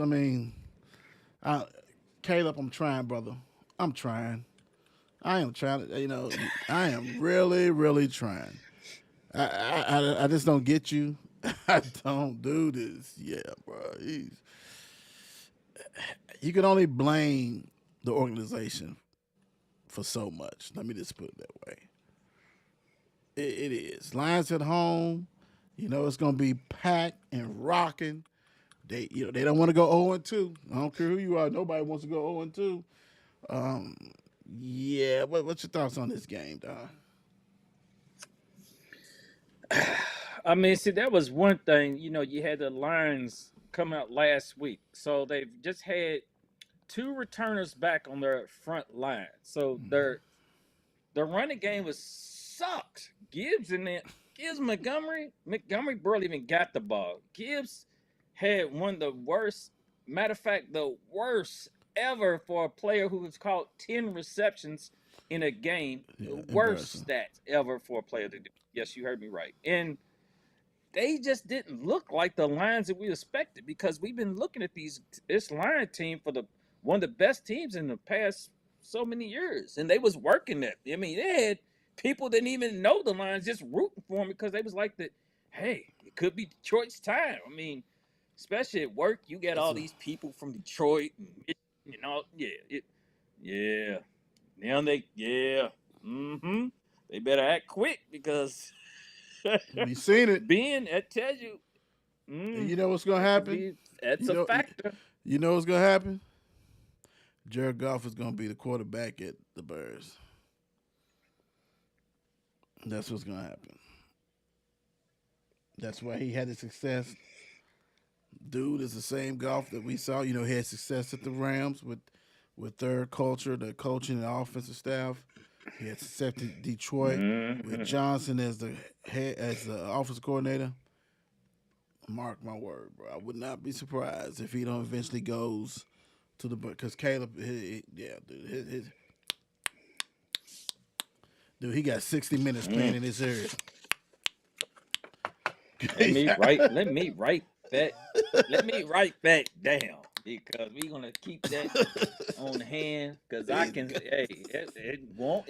Caleb, I'm trying, brother. I'm trying. I am trying to, I am really, really trying. I just don't get you. I don't do this. Yeah, bro. You can only blame the organization for so much. Let me just put it that way. It is. Lions at home. It's going to be packed and rocking. They don't want to go 0-2. I don't care who you are. Nobody wants to go 0-2. Yeah. What's your thoughts on this game, Don? See, that was one thing. You had the Lions come out last week, so they've just had 2 returners back on their front line. So their running game sucks. Gibbs Montgomery barely even got the ball. Gibbs had one of the worst, matter of fact, the worst ever for a player who has caught 10 receptions in a game. Worst stats ever for a player to do. Yes, you heard me right. And they just didn't look like the Lions that we expected because we've been looking at this Lion team for one of the best teams in the past so many years, and they was working that. They had people didn't even know the Lions just rooting for them because they was like hey, it could be Detroit's time. Especially at work, you get all these people from Detroit, and Now they better act quick because we seen it. Ben, that tells you. And you know what's gonna happen? That's a factor. You know what's gonna happen? Jared Goff is gonna be the quarterback at the Bears. That's what's gonna happen. That's why he had his success. Dude is the same Goff that we saw. He had success at the Rams with their culture, the coaching and offensive staff. He had success at Detroit with Johnson as the offensive coordinator. Mark my word, bro. I would not be surprised if he don't eventually goes to the because Caleb, dude, he got 60 minutes playing in this area. Let me write that down because we're gonna keep that on hand because I can. Hey, it will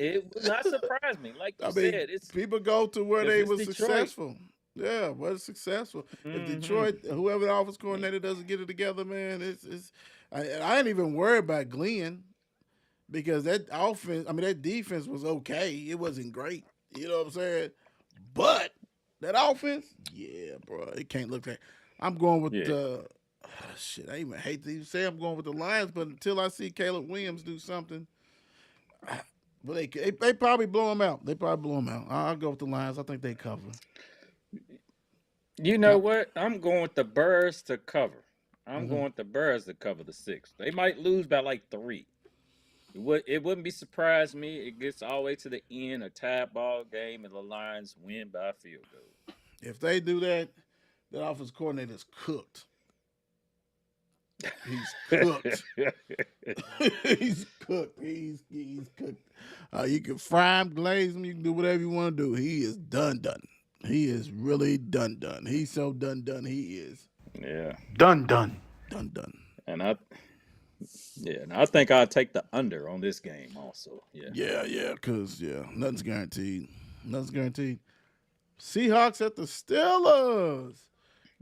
not surprise me. Like you said, people go to where they were successful. Yeah, was successful. If Detroit, whoever the offense coordinator doesn't get it together, man, I ain't even worried about Glenn because that offense, that defense was okay. It wasn't great. You know what I'm saying? But that offense, yeah, bro, it can't look like. I'm going with I even hate to even say I'm going with the Lions, but until I see Caleb Williams do something, But they probably blow them out. They probably blow them out. I'll go with the Lions. I think they cover. You know what? I'm going with the Bears to cover. I'm Mm-hmm. going with the Bears to cover the 6. They might lose by like 3. It wouldn't be surprised me. It gets all the way to the end, a tie ball game, and the Lions win by a field goal. If they do that, that offense coordinator's cooked. He's cooked. He's cooked. He's cooked. You can fry him, glaze him. You can do whatever you want to do. He is done. He is really done. He's so done. He is Yeah, done. and I think I'll take the under on this game also. Yeah. Because nothing's guaranteed. Seahawks at the Steelers.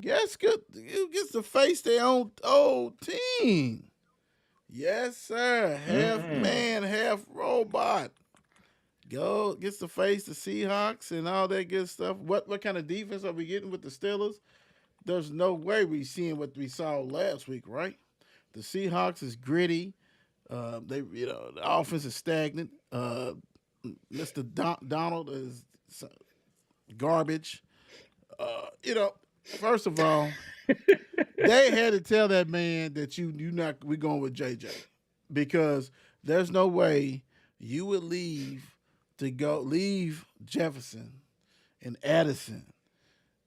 Guess who gets to face their own old team? Yes, sir. Half man, half robot. Gets to face the Seahawks and all that good stuff. What kind of defense are we getting with the Steelers? There's no way we're seeing what we saw last week, right? The Seahawks is gritty. The offense is stagnant. Mr. Donald is garbage. First of all, they had to tell that man that we're going with JJ, because there's no way you would leave Jefferson and Addison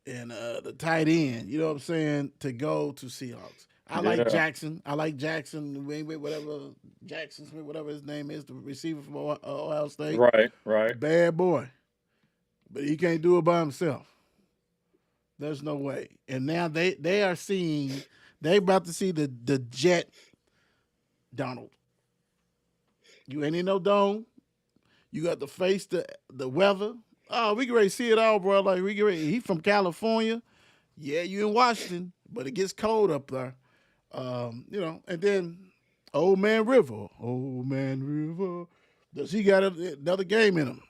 and the tight end, you know what I'm saying, to go to Seahawks. I like Jackson. Jackson Smith, whatever his name is, the receiver from Ohio State. Right. Bad boy. But he can't do it by himself. There's no way. And now they about to see the Jet Donald. You ain't in no dome. You got to face the weather. Oh, we get ready to see it all, bro. Like, we get ready. He from California. Yeah, you in Washington, but it gets cold up there. And then Old Man River. Does he got another game in him?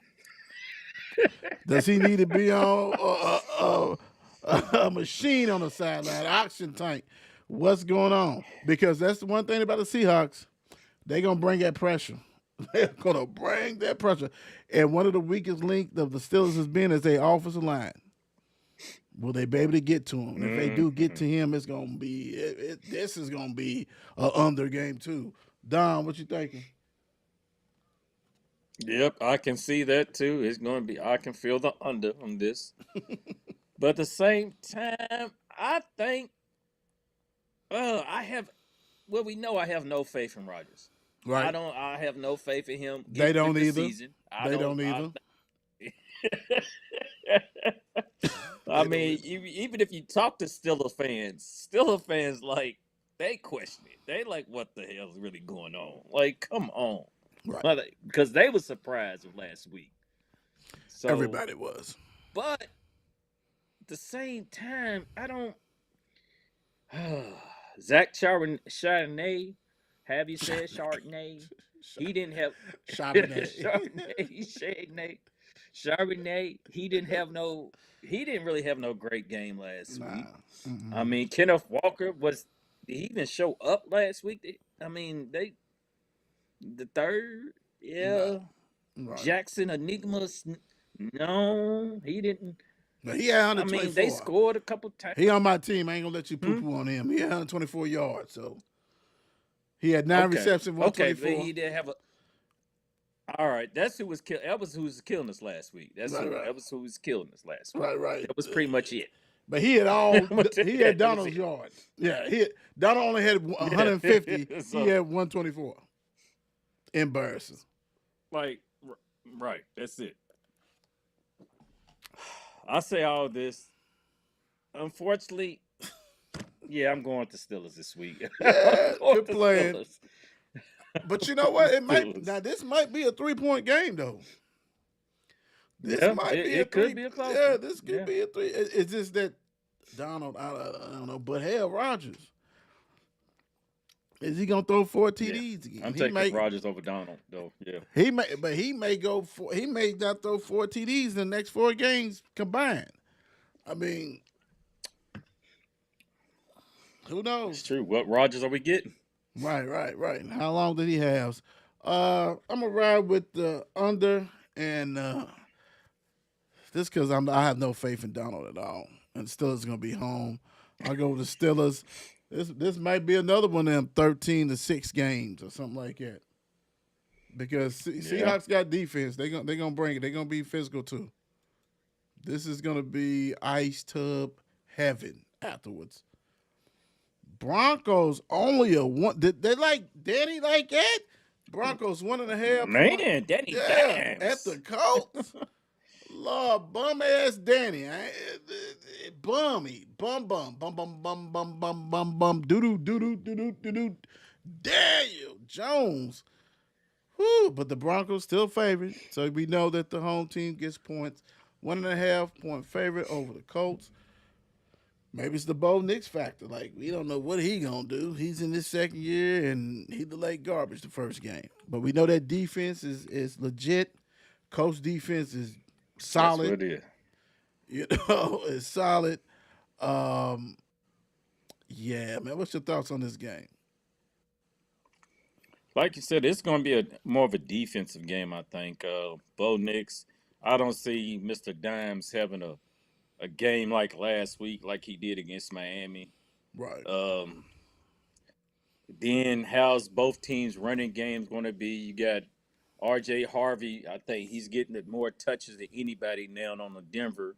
Does he need to be on a machine on the sideline, oxygen tank? What's going on? Because that's the one thing about the Seahawks. They're going to bring that pressure. They're going to bring that pressure. And one of the weakest links of the Steelers has been is their offensive line. Will they be able to get to him? If they do get to him, it's going to be this is going to be an under game too. Don, what you thinking? Yep, I can see that too. It's going to be. I can feel the under on this. But at the same time, I think we know I have no faith in Rodgers. Right. I have no faith in him. They don't either. Season. They don't either. I mean, even if you talk to Steelers fans, like, they question it. They like, what the hell is really going on? Like, come on. Right. Because they were surprised with last week. So everybody was. But at the same time, I don't. Zach Charbonnet, have you said Chardonnay? He didn't have Charbonnet. He didn't really have no great game last week. Mm-hmm. I mean, Kenneth Walker did he even show up last week? The third, yeah. Right. Jackson Enigma, no, he didn't. But he had 124. I mean, they scored a couple times. He on my team. I ain't gonna let you poo-poo on him. He had 124 yards, so he had 9 receptions, 124. Okay, but he didn't have a. All right, that's who was killing. That was who was killing us last week. That was who was killing us last week. Right. That was pretty much it. But he had Donald's yards. Yeah, Donald only had 150. So, he had 124. Embarrassing. Right. That's it. I say all this. Unfortunately, yeah, I'm going to Steelers this week. Yeah, good playing. But you know what? This might be a 3-point game though. This could be a close. Yeah, this could be a 3. It's just that Donald, I don't know, but hell, Rodgers. Is he gonna throw 4 TDs again? I'm taking Rodgers over Donald, though. Yeah, he may go for. He may not throw 4 TDs in the next 4 games combined. I mean, who knows? It's true. What Rodgers are we getting? Right. How long did he have? I'm gonna ride with the under, and this because I have no faith in Donald at all, and Steelers gonna be home. I'll go with the Steelers. This might be another one of them 13-6 games or something like that. Because Yeah. Seahawks got defense. They gonna bring it. They gonna be physical too. This is gonna be ice tub heaven afterwards. Broncos only a one. Did they like Danny like that? Broncos 1.5 point. Man, Danny Yeah, at the Dimes. Colts. Lord, bum ass Danny. Bummy. Bum bum. Bum bum bum bum bum bum bum. Doo doo doo doo doo doo doo doo. Daniel Jones. Whew, but the Broncos still favored. So we know that the home team gets points. 1.5 point favorite over the Colts. Maybe it's the Bo Nix factor. Like, we don't know what he gonna do. He's in his second year and he delayed garbage the first game. But we know that defense is legit. Coach defense is That's solid. what it is. You know, it's solid. Um, yeah, man. What's your thoughts on this game? Like you said, it's going to be more of a defensive game, I think. Bo Nix, I don't see Mr. Dimes having a game like last week, like he did against Miami. Right. Um, then how's both teams' running games going to be? You got R.J. Harvey. I think he's getting more touches than anybody now on the Denver,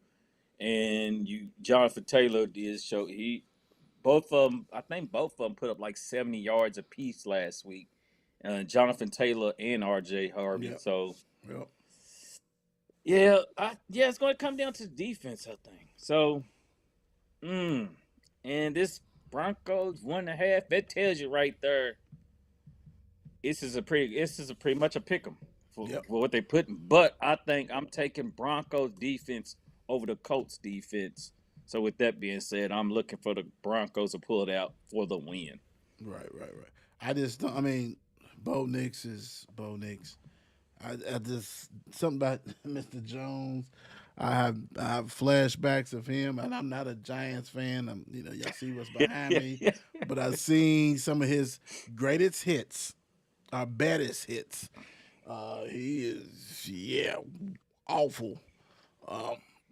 and Jonathan Taylor did show both of them. I think both of them put up like 70 yards apiece last week. Jonathan Taylor and R.J. Harvey. Yep. So Yep. yeah, it's going to come down to the defense, I think. So, and this Broncos 1.5, that tells you right there. This is pretty much a pick 'em for Yep. what they put. But I think I'm taking Broncos defense over the Colts defense. So with that being said, I'm looking for the Broncos to pull it out for the win. Right. I just don't. I mean, Bo Nix is Bo Nix. I just something about Mr. Jones. I have flashbacks of him, and I'm not a Giants fan. Y'all see what's behind me, but I've seen some of his greatest hits, our baddest hits. He is awful.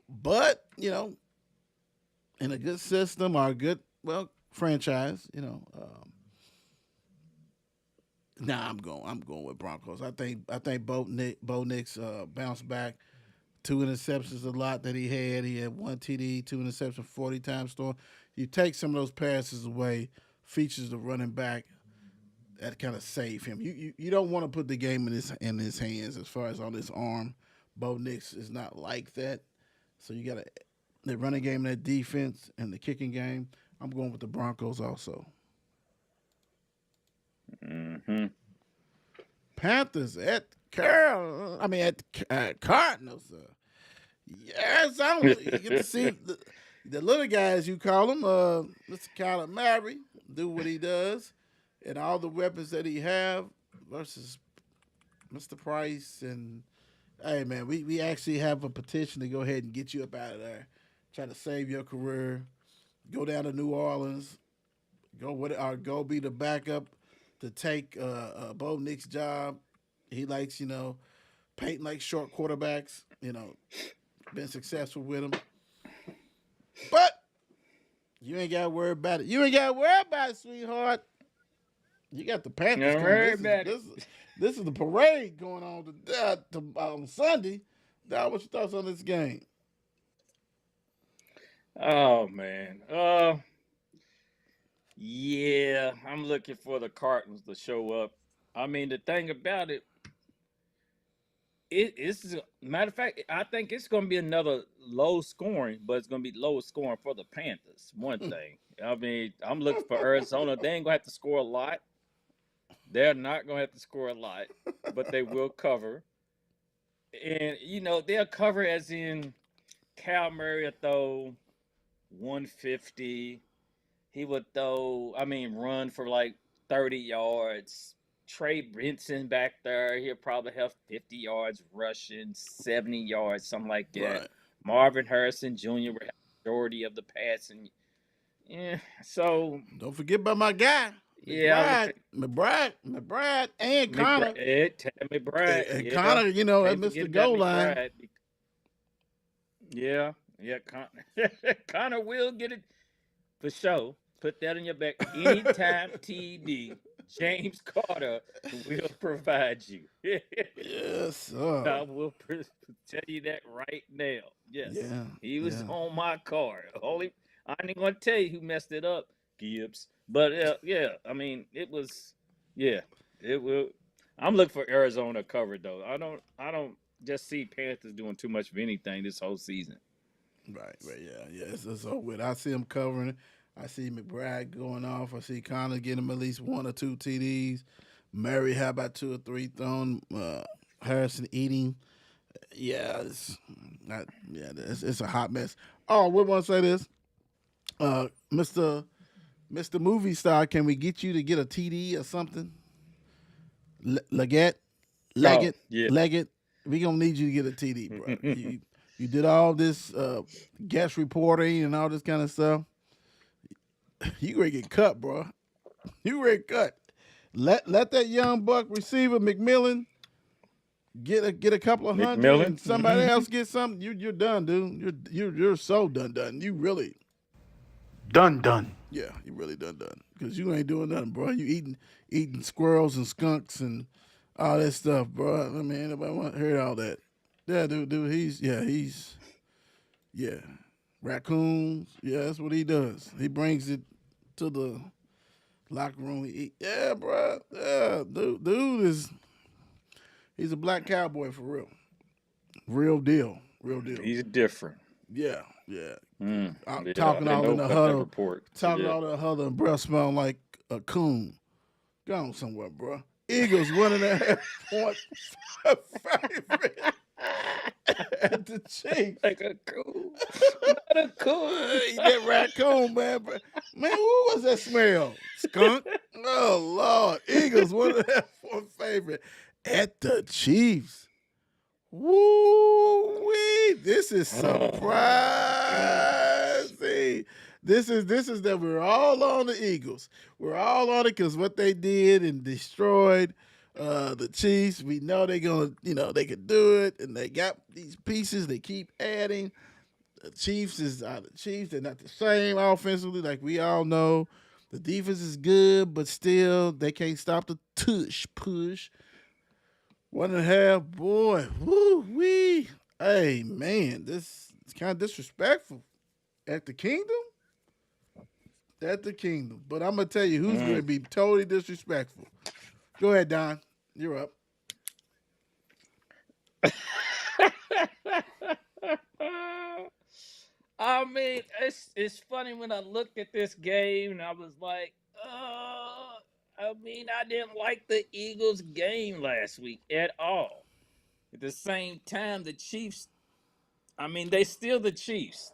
But in a good system or a good franchise, Nah, I'm going with Broncos. I think Bo Nix bounced back. 2 interceptions a lot that he had. He had 1 TD, 2 interceptions, 40 times thrown. You take some of those passes away, features the running back that kind of save him. You don't want to put the game in his hands as far as on his arm. Bo Nix is not like that. So you got the running game, that defense, and the kicking game. I'm going with the Broncos also. Mm-hmm. Panthers at Cardinals. Arizona. You get to see the little guys, you call him, Mr. Kyler Murray, do what he does, and all the weapons that he have versus Mr. Price. And hey, man, we actually have a petition to go ahead and get you up out of there, try to save your career, go down to New Orleans, go be the backup to take Bo Nix's job. He likes, Peyton likes short quarterbacks, been successful with him. But you ain't got to worry about it. You ain't got to worry about it, sweetheart. You got the Panthers Don't coming. worry about it. This is the parade going on on Sunday. Now, what's your thoughts on this game? Oh man. Yeah, I'm looking for the Cardinals to show up. I mean, the thing about it's matter of fact, I think it's going to be another low scoring, but it's going to be low scoring for the Panthers. One thing. I mean, I'm looking for Arizona. They ain't going to have to score a lot. They're not going to have to score a lot, but they will cover. And they'll cover as in Cal Murray will throw 150. He would run for like 30 yards. Trey Benson back there, he'll probably have 50 yards rushing, 70 yards, something like that. Right. Marvin Harrison Jr. will have the majority of the passing. Yeah, so Don't forget about my guy. Yeah, I would think McBride, and Connor. McBride. And Yeah, Connor, you know, that can't missed the forget about goal line. McBride. Yeah, Connor. Connor will get it for sure. Put that in your back. Anytime TD, James Carter will provide you. Yes, sir. I will tell you that right now. Yes, Yeah, he was yeah. on my card. Only I ain't gonna tell you who messed it up, Gibbs. But yeah, I mean it was. Yeah, it will. I'm looking for Arizona cover though. I don't just see Panthers doing too much of anything this whole season. Right, yeah. It's over with. I see him covering it. I see McBride going off. I see Connor getting him at least 1 or 2 TDs. Murray, how about 2 or 3 thrown? Harrison eating. Yeah, it's a hot mess. Oh, we want to say this, Mr. Movie Star. Can we get you to get a TD or something? Leggett, Oh yeah, Leggett. We gonna need you to get a TD, bro. You did all this guest reporting and all this kind of stuff. You ready to get cut, bro. You ready to cut. Let that young buck receiver McMillan get a couple of hundred, McMillan. and somebody else get something. You're done, dude. You're so done. You really done. Yeah, you really done. Because you ain't doing nothing, bro. You eating squirrels and skunks and all that stuff, bro. I mean, anybody want to hear all that? Yeah, dude. He's raccoons. Yeah, that's what he does. He brings it to the locker room. He eat. Yeah, bro. Yeah, dude he's a black cowboy for real. Real deal. He's different. Yeah. Yeah, Talking I all know in the about that huddle. report. Talking Yeah. all the huddle and breath smell like a coon. Gone somewhere, bro. Eagles 1.5 point favorite at the Chiefs. Like a cool, not a cool. Eat that raccoon, man. Man, what was that smell? Skunk? Oh, Lord. Eagles 1.5 point favorite at the Chiefs. Woo-wee. This is surprising. This is that we're all on the Eagles. We're all on it because what they did and destroyed the Chiefs. We know they're going to, they could do it. And they got these pieces they keep adding. The Chiefs are the Chiefs. They're not the same offensively, like we all know. The defense is good, but still they can't stop the push. 1.5, boy. Woo-wee. Hey, man, this is kind of disrespectful. At the Kingdom? At the Kingdom. But I'm going to tell you who's going to be totally disrespectful. Go ahead, Don. You're up. I mean, it's funny when I looked at this game and I was like, I didn't like the Eagles game last week at all. At the same time, the Chiefs, they still the Chiefs.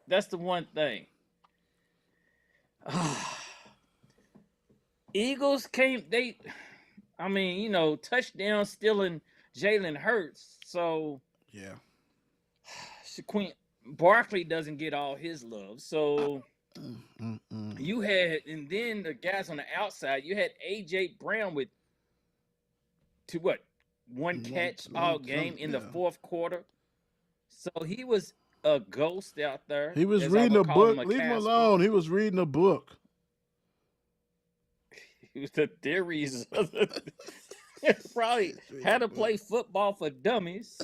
That's the one thing. Eagles touchdown stealing Jalen Hurts. So yeah, Shaquem Barkley doesn't get all his love. So you had, and then the guys on the outside, you had AJ Brown with one catch all game in the fourth quarter. So he was a ghost out there. He was reading a book. Leave him alone. He was reading a book. He was the theories. Probably how to play football for dummies.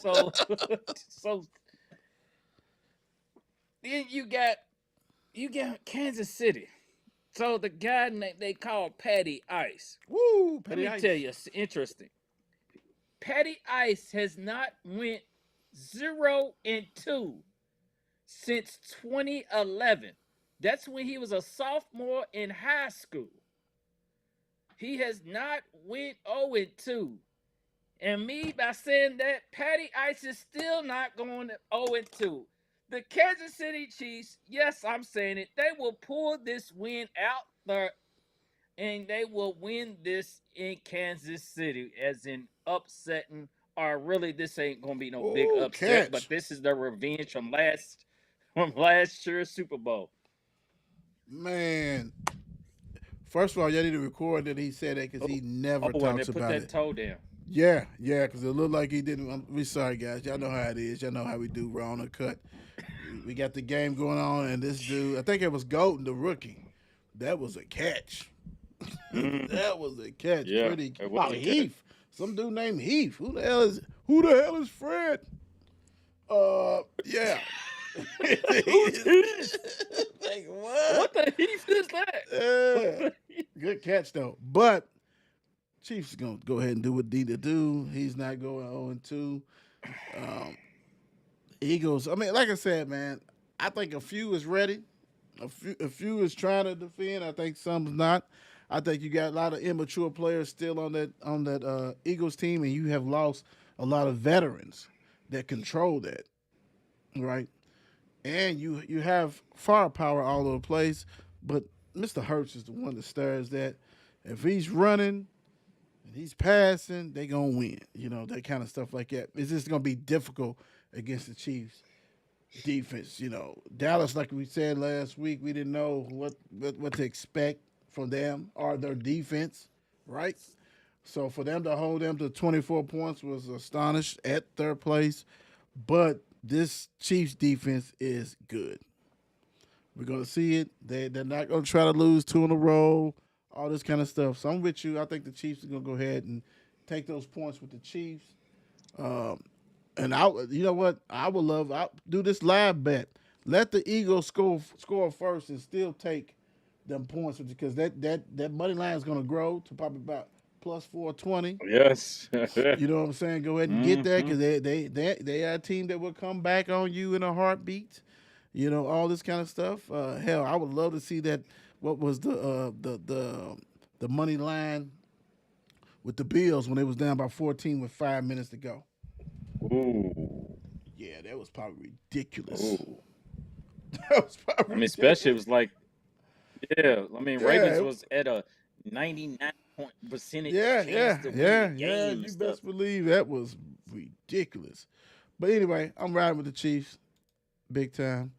So then you got Kansas City. So the guy they call Patty Ice. Woo! Let me tell you, it's interesting. Patty Ice has not went 0-2 since 2011. That's when he was a sophomore in high school. He has not went 0-2. And me, by saying that, Patty Ice is still not going 0-2. The Kansas City Chiefs, yes, I'm saying it, they will pull this win out there, and they will win this in Kansas City, as in upsetting, or really this ain't going to be no big upset, but this is the revenge from last year's Super Bowl. Man, First of all, you need to record that he said that because he never Oh, and they talks put about that it. toe down. Yeah, because it looked like he didn't. We sorry, guys. Y'all know how it is. Y'all know how we do raw on the cut. We got the game going on, and this dude, I think it was Golden, the rookie. That was a catch. Mhm. That was a catch. Yeah, Pretty. it Oh, was a catch. Heath. Some dude named Heath. Who the hell is Fred? Yeah. Who's this? Like What what? the heath is that? Yeah. What the Good catch though. But Chiefs gonna go ahead and do what D to do. He's not going 0-2. Um, Eagles. I mean, like I said, man, I think a few is ready. A few is trying to defend. I think some's not. I think you got a lot of immature players still on that Eagles team, and you have lost a lot of veterans that control that, right? And you have firepower all over the place, but Mr. Hurts is the one that stirs that. If he's running and he's passing, they gonna win. That kind of stuff like that. It's just gonna be difficult against the Chiefs defense. Dallas, like we said last week, we didn't know what to expect from them or their defense, right? So for them to hold them to 24 points was astonished at third place. But this Chiefs defense is good. We're gonna see it. They're not gonna try to lose two in a row, all this kind of stuff. So I'm with you. I think the Chiefs are gonna go ahead and take those points with the Chiefs. And you know what? I'll do this live bet. Let the Eagles score first and still take them points because that money line is gonna grow to probably about plus 420. Yes. You know what I'm saying? Go ahead and get that because they are a team that will come back on you in a heartbeat. All this kind of stuff. Hell, I would love to see that. What was the money line with the Bills when they was down by 14 with 5 minutes to go? Ooh. Yeah, that was probably ridiculous. Ooh. That was probably I mean, especially it was like, yeah. I mean, Ravens it- was at a 99% Yeah, chance to win the yeah. game You and stuff. best believe that was ridiculous. But anyway, I'm riding with the Chiefs, big time.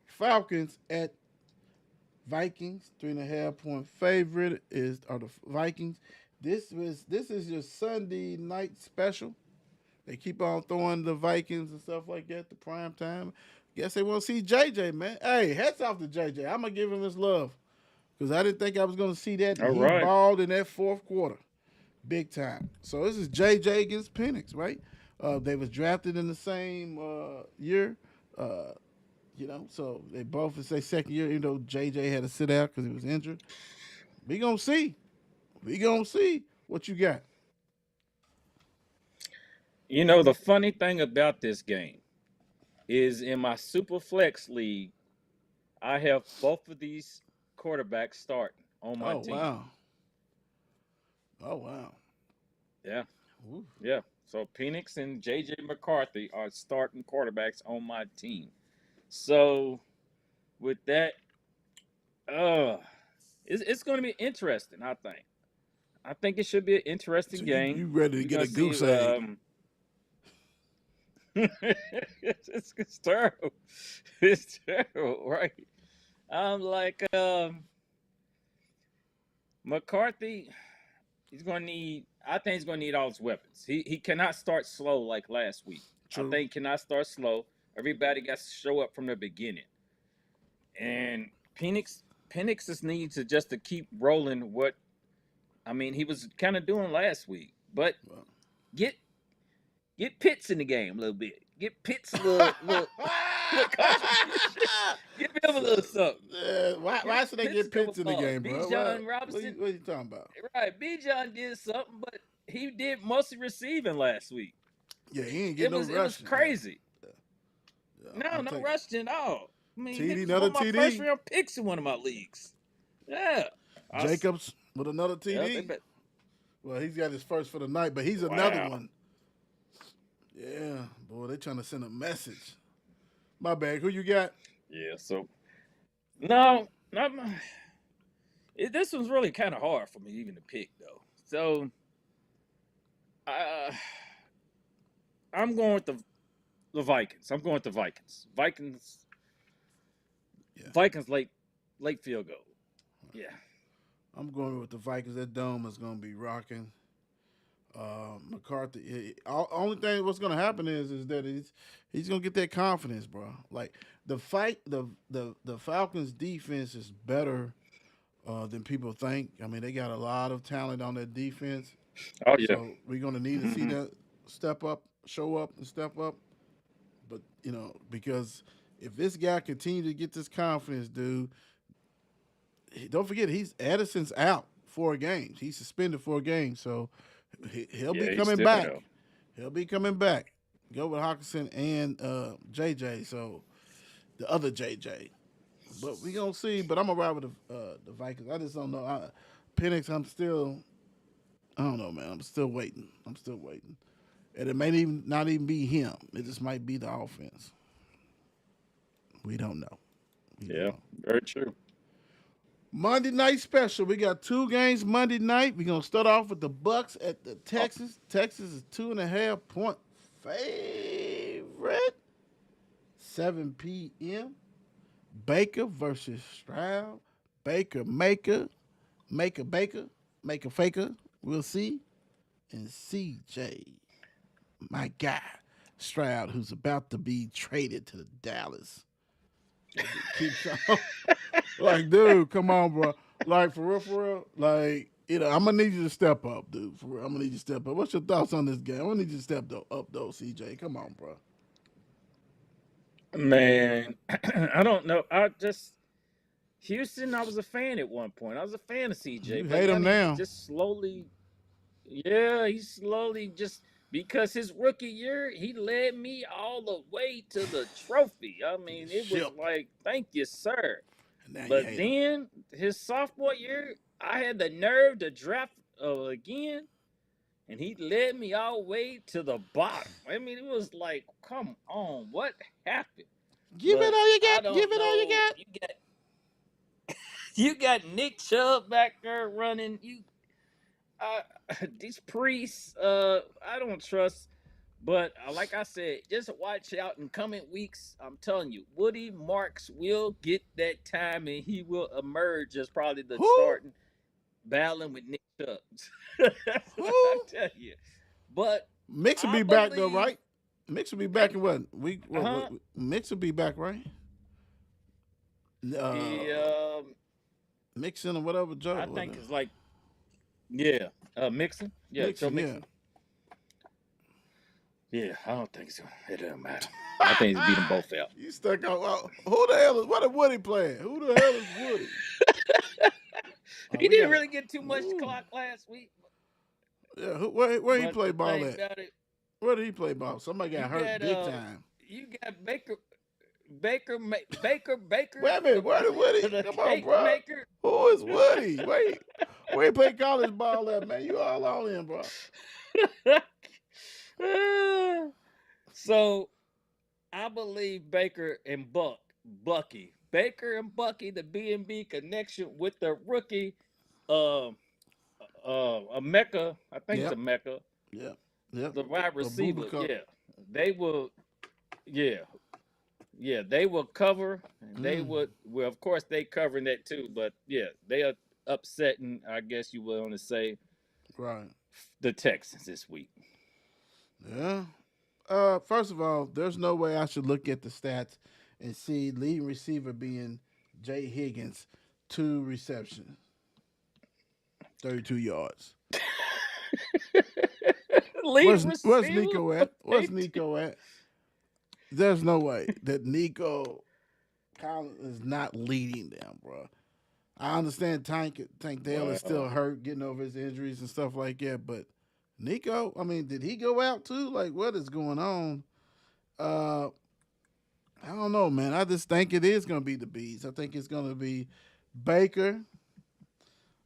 Falcons at Vikings, 3.5-point favorite are the Vikings. This is your Sunday night special. They keep on throwing the Vikings and stuff like that, the prime time. Guess they want to see JJ, man. Hey, hats off to JJ. I'm going to give him this love because I didn't think I was going to see that. All He right. balled in that fourth quarter big time. So this is JJ against Penix, right? They was drafted in the same year, so they both, it's their second year, JJ had to sit out because he was injured. We going to see. We going to see what you got. The funny thing about this game is in my Super Flex League, I have both of these quarterbacks starting on my team. Wow. Oh, wow. Yeah. Ooh. Yeah. So Penix and J.J. McCarthy are starting quarterbacks on my team. So with that, it's going to be interesting, I think. I think it should be an interesting So game. you ready to We're get a gonna goose see, egg. it's terrible. It's terrible, right? I'm like, McCarthy, I think he's gonna need all his weapons. He cannot start slow like last week. True. I think he cannot start slow. Everybody got to show up from the beginning. And Penix just to keep rolling he was kind of doing last week. But Well. get Pitts in the game a little bit. Get Pitts a little give him a little something. Why should they get Pitts in the game, bro? Bijan Robinson. What are you talking about? Right, Bijan did something, but he did mostly receiving last week. Yeah, he ain't It getting was no rushing. crazy. Yeah, No rushing at all. I mean, TD, he was another one of my TD? first round picks in one of my leagues. Yeah. Jacobs with another TD. Yeah, Well, he's got his first for the night, but he's another one. Yeah, boy, they trying to send a message. My bad. Who you got? yeah, so no, this was really kind of hard for me even to pick though. So I'm going with the Vikings. I'm going with the Vikings. Yeah. Vikings late field goal. Yeah. I'm going with the Vikings. That dome is going to be rocking. McCarthy. Only thing what's going to happen is that he's going to get that confidence, bro. Like the Falcons defense is better than people think. I mean, they got a lot of talent on their defense, Oh yeah. so we're going to need to see Hmm. that step up, show up, and step up. But because if this guy continue to get this confidence, dude, don't forget he's Edison's out 4 games. He's suspended 4 games, so he'll be Yeah, he's coming still back. out. He'll be coming back. Go with Hawkinson and JJ. So the other JJ. But we gonna see. But I'm gonna ride with the Vikings. I just don't know. Penix, I don't know, man. I'm still waiting. And it may even not even be him. It just might be the offense. We don't know. We don't Yeah, know. very true. Monday night special. We got 2 games Monday night. We're gonna start off with the Bucks at the Oh, Texas. Texas is 2.5 point favorite. 7 p.m. Baker versus Stroud. Baker Maker Faker. We'll see. And CJ, my guy, Stroud, who's about to be traded to the Dallas. Keeps on. Like, dude, come on, bro. Like, for real. Like, I'm gonna need you to step up, dude. For real, I'm gonna need you to step up. What's your thoughts on this game? I'm gonna need you to step up, though, CJ. Come on, bro. man, I don't know. I just Houston. I was a fan at one point. I was a fan of CJ, You but hate I him mean, he now. just slowly. Yeah, he slowly just because his rookie year, he led me all the way to the trophy. I To the mean, it was ship. like, thank you, sir. And now you But hate him. then his sophomore year, I had the nerve to draft again, and he led me all the way to the bottom. I mean, it was like, come on, what happened? Give it But all you I got. Give don't it all you know. got. You got Nick Chubb back there running. Uh, these priests, I don't trust. But like I said, just watch out in coming weeks. I'm telling you, Woody Marks will get that time, and he will emerge as probably the Who? starting battling with Nick Chubb. That's what I Who? tell you. But Mix will I be back though, believe right? Mix will be back they, in what week? What? huh? Mix will be back, right? He, Uh, Mixon or whatever. Joe. I think it's like, yeah, Mixon. Yeah, Joe Mixon, yeah. Mixon. Yeah, I don't think so. It doesn't matter. I think he's beat them both out. You stuck on. Who the hell is? What is Woody playing? Who the hell is Woody? He We didn't got a. really get too much Ooh. clock last week, Yeah, where he but play the ball thing at? about it, Where did he play ball? Somebody you got hurt got big time. you got Baker, Wait a minute, where did Woody? the Come on, cake bro. maker. Who is Woody? Where he play college ball at, man? You all on him, bro. So I believe Baker and Bucky, the B&B connection with the rookie, um, a Mecca. I think it's a Yep, Mecca, yep, yep. the wide receiver. Abubakar. Yeah, they will. Yeah, yeah, they will cover. And they Mm, would. Well, of course, they covering that too. But yeah, they are upsetting. I guess you will want to say right. the Texans this week. Yeah. First of all, there's no way I should look at the stats and see leading receiver being Jay Higgins, 2 receptions, 32 yards. Lead Where's receiver. Nico at? Where's Nico at? There's no way that Nico Collins is not leading them, bro. I understand Tank Dale is still Wow. hurt, getting over his injuries and stuff like that, but Nico, I mean, did he go out too? Like, what is going on? Uh, I don't know, man. I just think it is going to be the Bees. I think it's going to be Baker,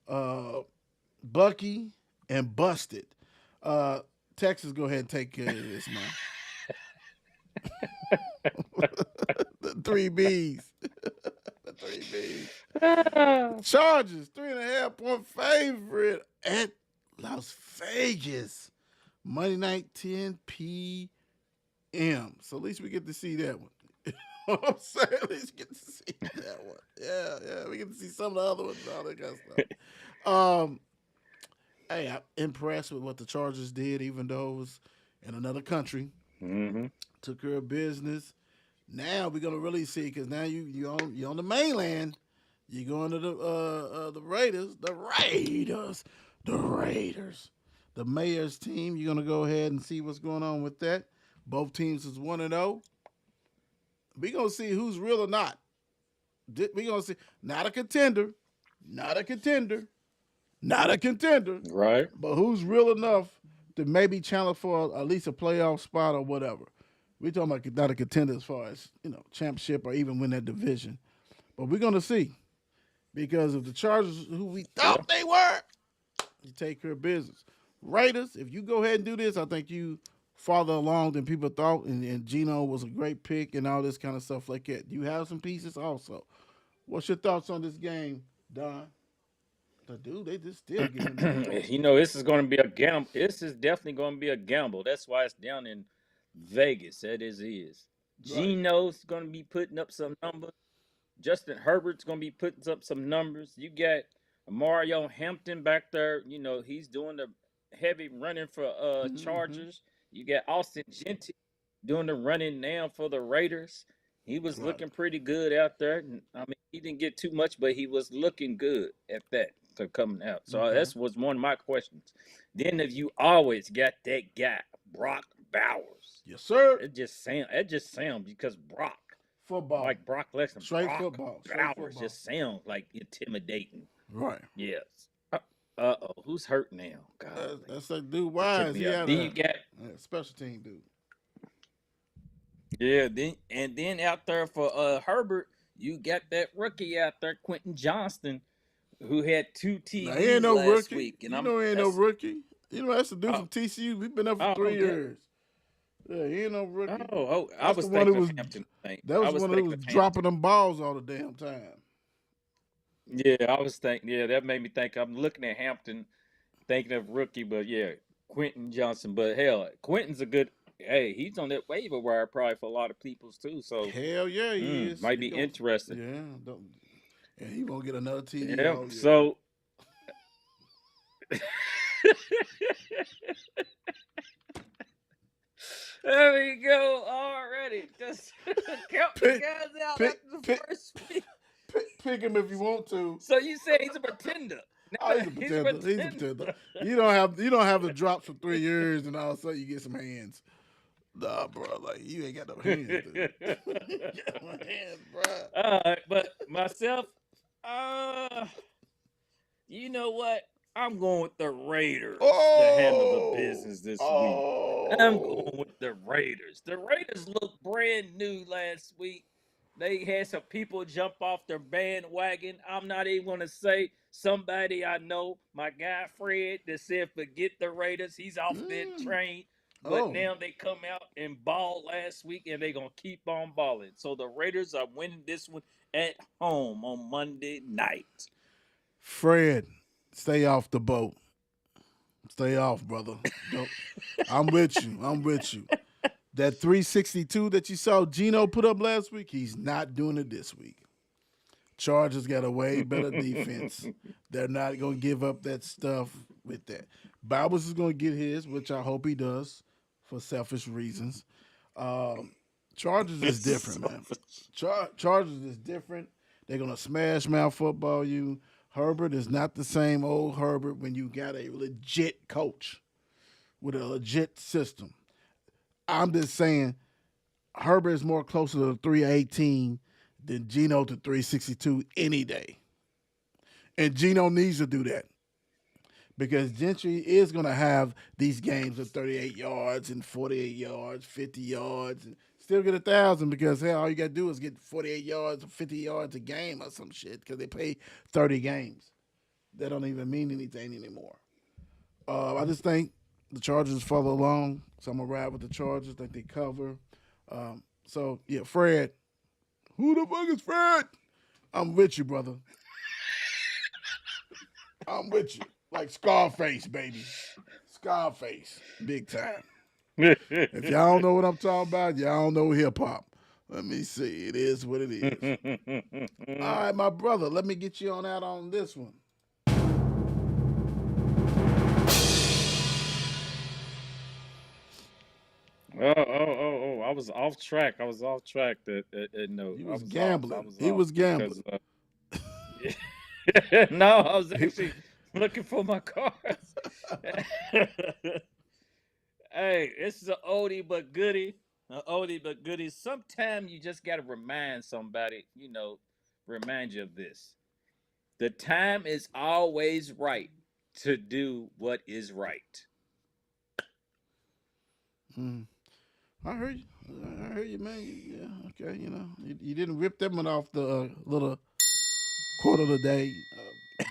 uh, Bucky, and Busted. Texas, go ahead and take care of this, man. The 3 Bs. The 3 Bs. Chargers, 3.5 point favorite at Las Vegas. Monday night, 10 p.m. So at least we get to see that one. what I'm saying? At least get to see that one. Yeah. We get to see some of the other ones and all that kind of stuff. Hey, I'm impressed with what the Chargers did, even though it was in another country. Mm-hmm. Took care of business. Now we're gonna really see because now you're on the mainland. You're going to the Raiders, the Mayor's team. You're gonna go ahead and see what's going on with that. Both teams is 1-0. We're gonna see who's real or not. We're gonna see not a contender, Right. but who's real enough to maybe challenge for at least a playoff spot or whatever. We're talking about not a contender as far as championship or even win that division, but we're gonna see because of the Chargers, who we thought they were, you take care of business. Raiders, if you go ahead and do this, I think you farther along than people thought, and Geno was a great pick and all this kind of stuff like that. You have some pieces also. What's your thoughts on this game, Don? The dude, they just still getting This is going to be a gamble. This is definitely going to be a gamble. That's why it's down in Vegas. That is. Right. Geno's going to be putting up some numbers. Justin Herbert's going to be putting up some numbers. You got Mario Hampton back there. He's doing the heavy running for Chargers. You got Austin Gentry doing the running now for the Raiders. He was looking pretty good out there. I mean, he didn't get too much, but he was looking good at that to coming out. So that was one of my questions. Then if you always got that guy, Brock Bowers. Yes, sir. It just sounds because Brock. Football. Like Brock Lesnar. Straight Brock football. Bowers just sounds like intimidating. Right. Yes. Uh-oh. Who's hurt now? God. That's that dude Wise. He had a special team dude. Yeah, then out there for Herbert, you got that rookie out there, Quentin Johnston, who had 2 TDs he ain't no last rookie. week. And he ain't no rookie. That's the dude from TCU. We've been up for 3 years. Yeah, he ain't no rookie. I was thinking of Hampton. That was one who was dropping them balls all the damn time. Yeah, I was thinking. Yeah, that made me think. I'm looking at Hampton, thinking of rookie, but yeah, Quentin Johnson. But hell, Quentin's a good. Hey, he's on that waiver wire probably for a lot of people's too. So hell yeah, he is. Might be interesting. Yeah, and he won't get another TD. Yeah. So. There we go already. Just count the guys out after the first week. Pick him if you want to. So you say he's a pretender. He's a pretender. You don't have the drops for 3 years and all of a sudden you get some hands. Nah, bro, like you ain't got no hands, dude. You got no hands, bro. All right, but myself, you know what? I'm going with the Raiders to handle the business this week. I'm going with the Raiders. The Raiders looked brand new last week. They had some people jump off their bandwagon. I'm not even going to say somebody I know, my guy Fred, that said forget the Raiders. He's off that train. But now they come out and ball last week, and they're going to keep on balling. So the Raiders are winning this one at home on Monday night. Fred, stay off the boat. Stay off, brother. I'm with you. That 362 that you saw Geno put up last week, he's not doing it this week. Chargers got a way better defense. They're not going to give up that stuff with that. Bowers is going to get his, which I hope he does for selfish reasons. Chargers is different, man. Chargers is different. They're going to smash mouth football you. Herbert is not the same old Herbert when you got a legit coach with a legit system. I'm just saying Herbert is more closer to 318 than Geno to 362 any day. And Geno needs to do that because Gentry is going to have these games of 38 yards and 48 yards, 50 yards, and still get 1,000 because, hell, all you got to do is get 48 yards or 50 yards a game or some shit because they play 30 games. That don't even mean anything anymore. I just think the Chargers further along, so I'm going to ride with the Chargers. I think they cover. So, yeah, Fred. Who the fuck is Fred? I'm with you, brother. I'm with you. Like Scarface, baby. Scarface. Big time. If y'all don't know what I'm talking about, y'all don't know hip-hop. Let me see. It is what it is. All right, my brother. Let me get you on out on this one. Oh! I was off track. No, He I was was gambling. off. He was Because gambling. no, I was actually looking for my cards. Hey, this is an oldie but goodie. An oldie but goodie. Sometimes you just gotta remind somebody, remind you of this. The time is always right to do what is right. Mm. I heard you. I heard you, man. Yeah, okay. You didn't rip that one off the little quote of the day,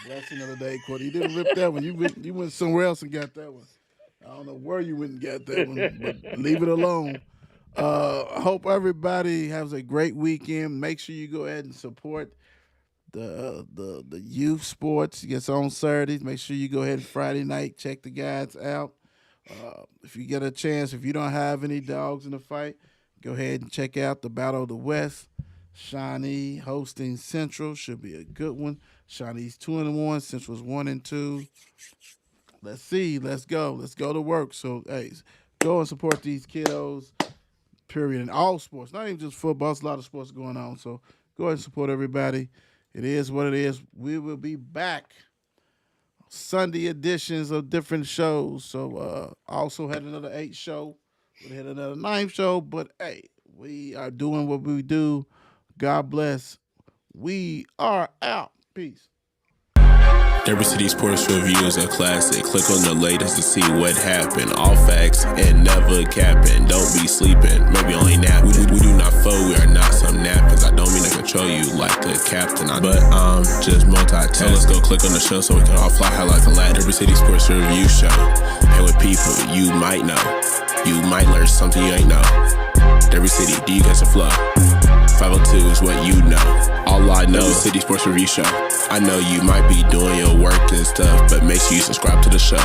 blessing of the day quote. You didn't rip that one. You went somewhere else and got that one. I don't know where you went and got that one, but leave it alone. I hope everybody has a great weekend. Make sure you go ahead and support the youth sports. It gets on Saturdays. Make sure you go ahead and Friday night check the guys out. If you get a chance, if you don't have any dogs in the fight, go ahead and check out the Battle of the West. Shawnee hosting Central should be a good one. Shawnee's 2-1, Central's 1-2. Let's see. Let's go. Let's go to work. So, hey, go and support these kiddos. Period. In all sports, not even just football. There's a lot of sports going on. So go ahead and support everybody. It is what it is. We will be back. Sunday editions of different shows. So also had another 8 show. We had another 9 show. But hey, we are doing what we do. God bless. We are out. Peace. Every City Sports Review is a classic. Click on the latest to see what happened. All facts and never capping. Don't be sleeping, maybe only napping. We do not fold, we are not some napkins. I don't mean to control you like a captain, but I'm just multitasking. So let's go click on the show so we can all fly high like a lad. Every City Sports Review show. Hey, with people you might know. You might learn something you ain't know. Every city, do you catch a flow? 502 is what you know. All I know is City Sports Review Show. I know you might be doing your work and stuff, but make sure you subscribe to the show.